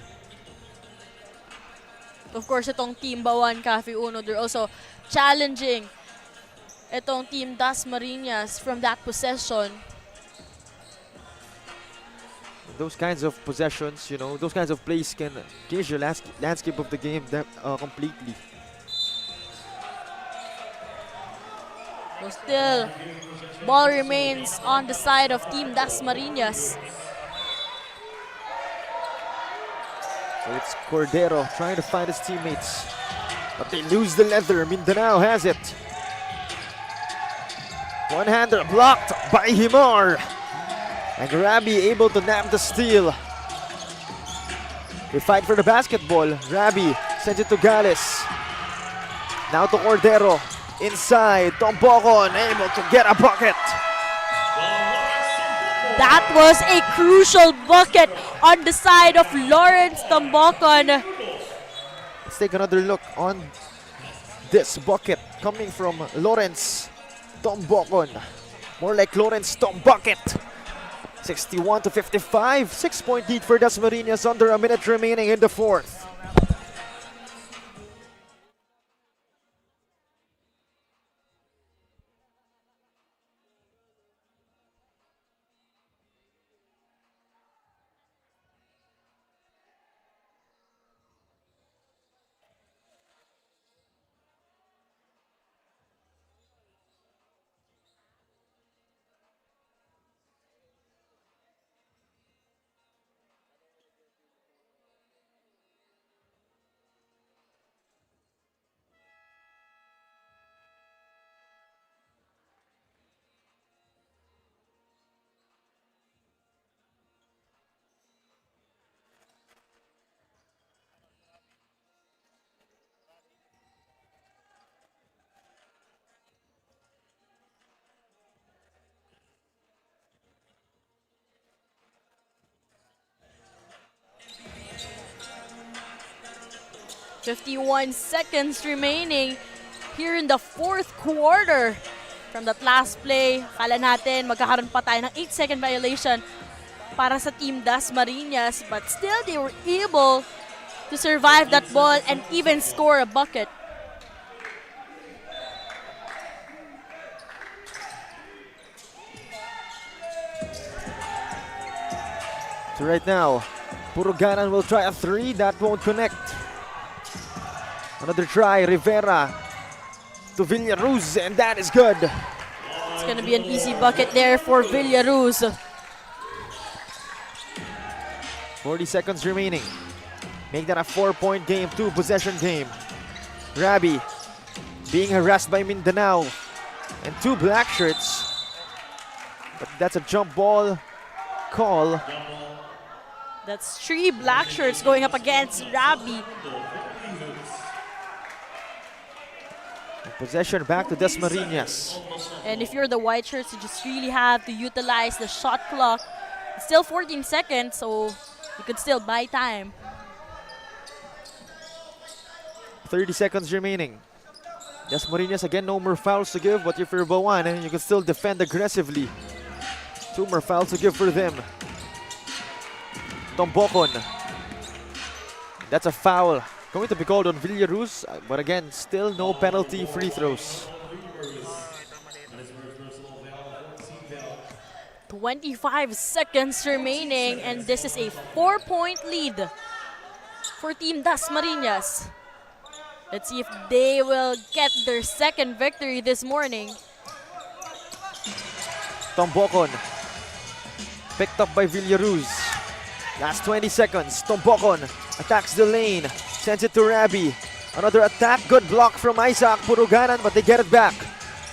Of course, itong Team Bauan Cafe Uno, they're also challenging itong Team Dasmariñas from that possession. Those kinds of possessions, you know, those kinds of plays can change the landscape of the game completely. So still, ball remains on the side of Team Dasmariñas. So it's Cordero trying to find his teammates. But they lose the leather. Mindanao has it. One-hander blocked by Himar. And Rabi able to nab the steal. They fight for the basketball. Rabi sends it to Gales. Now to Cordero. Inside, Tombocon able to get a bucket. That was a crucial bucket on the side of Lawrence Tombocon. Let's take another look on this bucket coming from Lawrence Tombocon. More like Lawrence Tombucket. 61 to 55, 6-point lead for Dasmariñas, under a minute remaining in the fourth. 51 seconds remaining here in the fourth quarter. From that last play, kala natin magkakaroon pa tayo ng 8-second violation para sa Team Dasmariñas, but still they were able to survive that ball and even score a bucket. So right now, Puruganan will try a three. That won't connect. Another try, Rivera to Villaruz, and that is good. It's going to be an easy bucket there for Villaruz. 40 seconds remaining. Make that a 4-point game, 2-possession game. Rabi being harassed by Mindanao and 2 black shirts. But that's a jump ball call. That's 3 black shirts going up against Rabi. Possession back to Dasmariñas. And if you're the white shirts, you just really have to utilize the shot clock. It's still 14 seconds, so you could still buy time. 30 seconds remaining. Dasmariñas again, no more fouls to give, but if you're Bauan, you can still defend aggressively. 2 more fouls to give for them. Tombokon. That's a foul. Going to be called on Villaruz, but again, still no penalty free throws. 25 seconds remaining, and this is a 4-point lead for Team Dasmariñas. Let's see if they will get their second victory this morning. Tombokon. Picked up by Villaruz. Last 20 seconds. Tombokon attacks the lane. Sends it to Rabi. Another attack. Good block from Isaac Puruganan, but they get it back.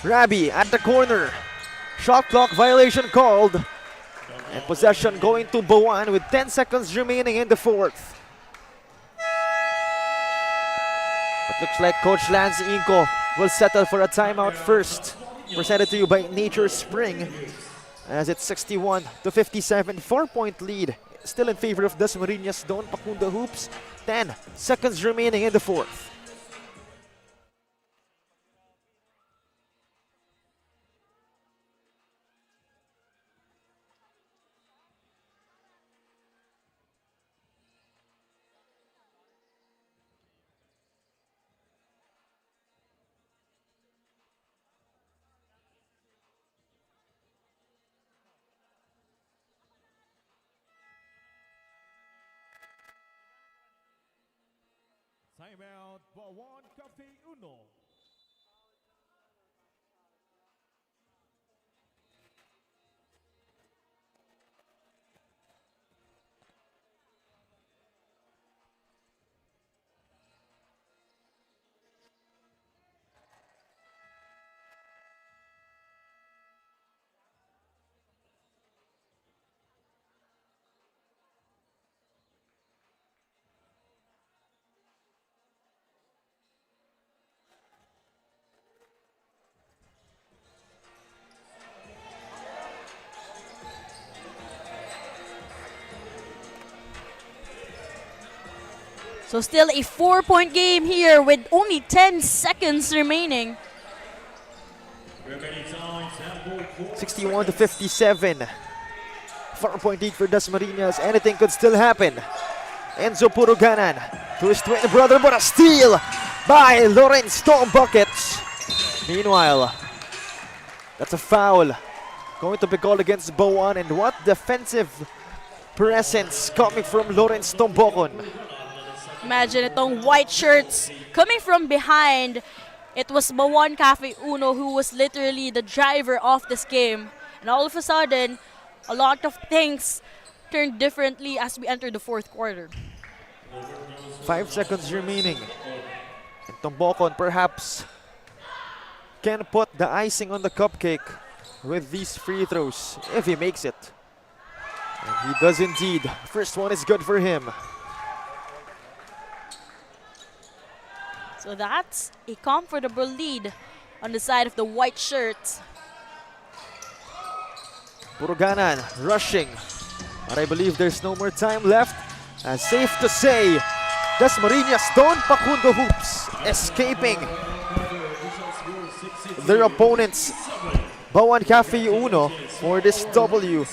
Rabi at the corner. Shot clock violation called. And possession going to Bauan with 10 seconds remaining in the fourth. But looks like Coach Lance Inco will settle for a timeout first. Presented to you by Nature Spring. As it's 61-57, 4-point lead. Still in favor of Dasmariñas. Don Pacundo Hoops. 10 seconds remaining in the fourth. Timeout, Bauan Cafe Uno. So still a 4-point game here with only 10 seconds remaining. 61-57. 4-point lead for Dasmariñas. Anything could still happen. Enzo Puruganan to his twin brother, but a steal by Lawrence Storm Buckets. Meanwhile, that's a foul going to be called against Bauan, and what defensive presence coming from Lawrence Tombokon. Imagine itong white shirts coming from behind. It was Bauan Cafe Uno who was literally the driver of this game. And all of a sudden, a lot of things turned differently as we enter the fourth quarter. 5 seconds remaining. And Tombokon perhaps can put the icing on the cupcake with these free throws if he makes it. And he does indeed. First one is good for him. So that's a comfortable lead on the side of the white shirts. Puruganan rushing. But I believe there's no more time left. Safe to say, Dasmariñas, Don Pacundo hoops, escaping their opponents. Bauan Cafe Uno for this W.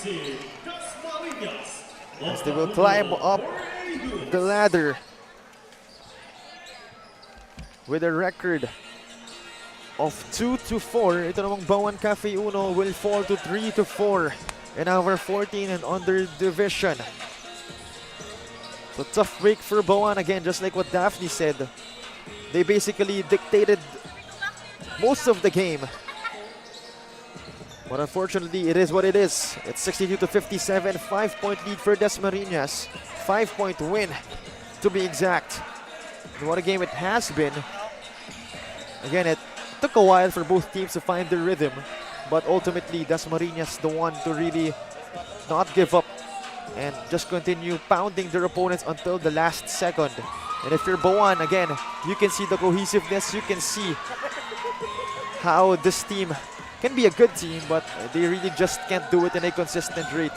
As they will climb up the ladder with a record of 2-4. Ito namang Bauan Cafe Uno will fall to 3-4 in our 14 and under division. So tough break for Bauan again, just like what Daphne said. They basically dictated most of the game. But unfortunately, it is what it is. It's 62-57, 5-point lead for Dasmariñas. 5-point win, to be exact. And what a game it has been. Again, it took a while for both teams to find their rhythm, but ultimately, Dasmariñas the one to really not give up and just continue pounding their opponents until the last second. And if you're Bauan, again, you can see the cohesiveness. You can see how this team can be a good team, but they really just can't do it in a consistent rate.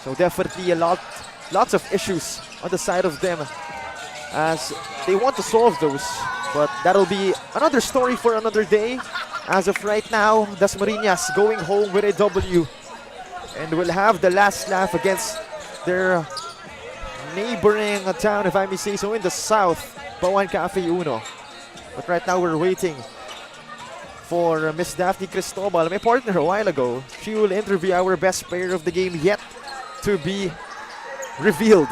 So definitely lots of issues on the side of them as they want to solve those. But that'll be another story for another day. As of right now, Dasmariñas going home with a W and will have the last laugh against their neighboring town, if I may say so, in the south, Bauan Cafe Uno. But right now we're waiting for Miss Daphne Cristobal, my partner a while ago. She will interview our best player of the game yet to be revealed.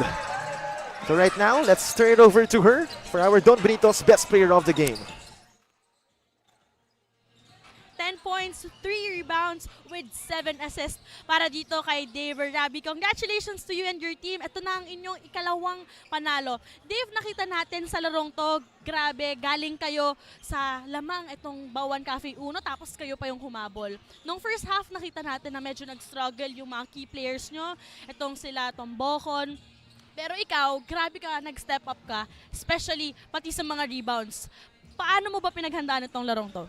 So right now, let's turn it over to her for our Don Benito's best player of the game. 10 points, 3 rebounds with 7 assists para dito kay Dave Rabi. Congratulations to you and your team. Ito na ang inyong ikalawang panalo. Dave, nakita natin sa larong to, grabe, galing kayo sa lamang itong Bauan Cafe Uno tapos kayo pa yung humabol. Nung first half, nakita natin na medyo nag-struggle yung mga key players nyo. Itong sila Tombokon. Pero ikaw, grabe ka, nag-step up ka, especially pati sa mga rebounds. Paano mo ba pinaghandaan itong larong to?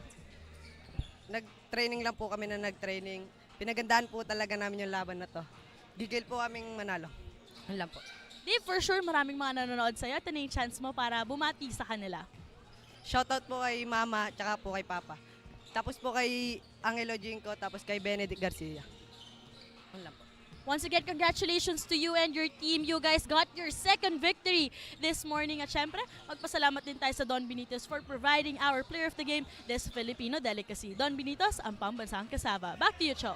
Nag-training lang po kami na nag-training. Pinagandaan po talaga namin yung laban na to. Gigil po kaming manalo. Yun lang po. Dave, for sure maraming mga nanonood sa'yo. Ito na yung chance mo para bumati sa kanila. Shoutout po kay Mama, tsaka po kay Papa. Tapos po kay Angelo Jinko, tapos kay Benedict Garcia. Yun lang po. Once again, congratulations to you and your team. You guys got your second victory this morning. At syempre, magpasalamat din tayo sa Don Benitos for providing our player of the game, this Filipino delicacy. Don Benitos, ang pambansang kasaba. Back to you, Cho.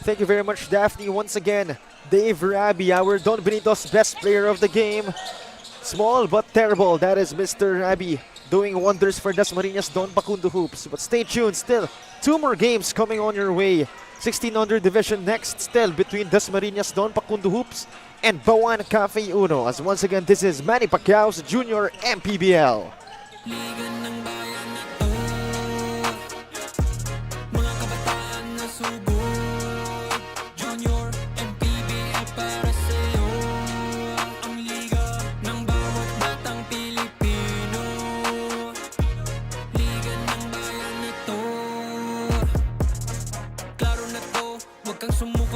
Thank you very much, Daphne. Once again, Dave Rabi, our Don Benito's best player of the game. Small but terrible. That is Mr. Rabi doing wonders for Dasmariñas Don Pacundo hoops. But stay tuned, still 2 more games coming on your way. 16 under division next, still between Dasmariñas Don Pacundo hoops and Bauan Cafe Uno. As once again, this is Manny Pacquiao's Junior MPBL.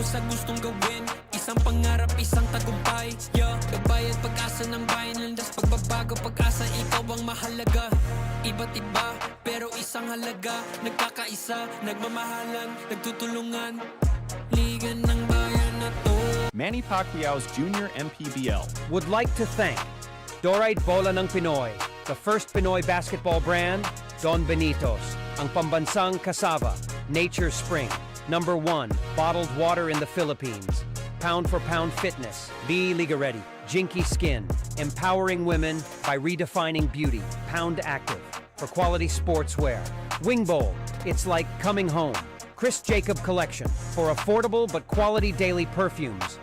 Sa gustong gawin, isang pangarap, isang tagumpay. Yeah, gabay at pag-asa ng bayan, landas pagbabago, pag-asa, ikaw ang mahalaga. Iba't iba, pero isang halaga. Nagkakaisa, nagmamahalan, nagtutulungan. Liga ng bayan na to. Manny Pacquiao's Junior MPBL would like to thank Dorite Bola ng Pinoy, the first Pinoy basketball brand, Don Benitos, ang pambansang kasava, Nature Spring, #1 bottled water in the Philippines, pound for pound fitness, Be Liga Ready, Jinky Skin, empowering women by redefining beauty, Pound Active, for quality sportswear, Wing Bowl, it's like coming home, Chris Jacob Collection, for affordable but quality daily perfumes,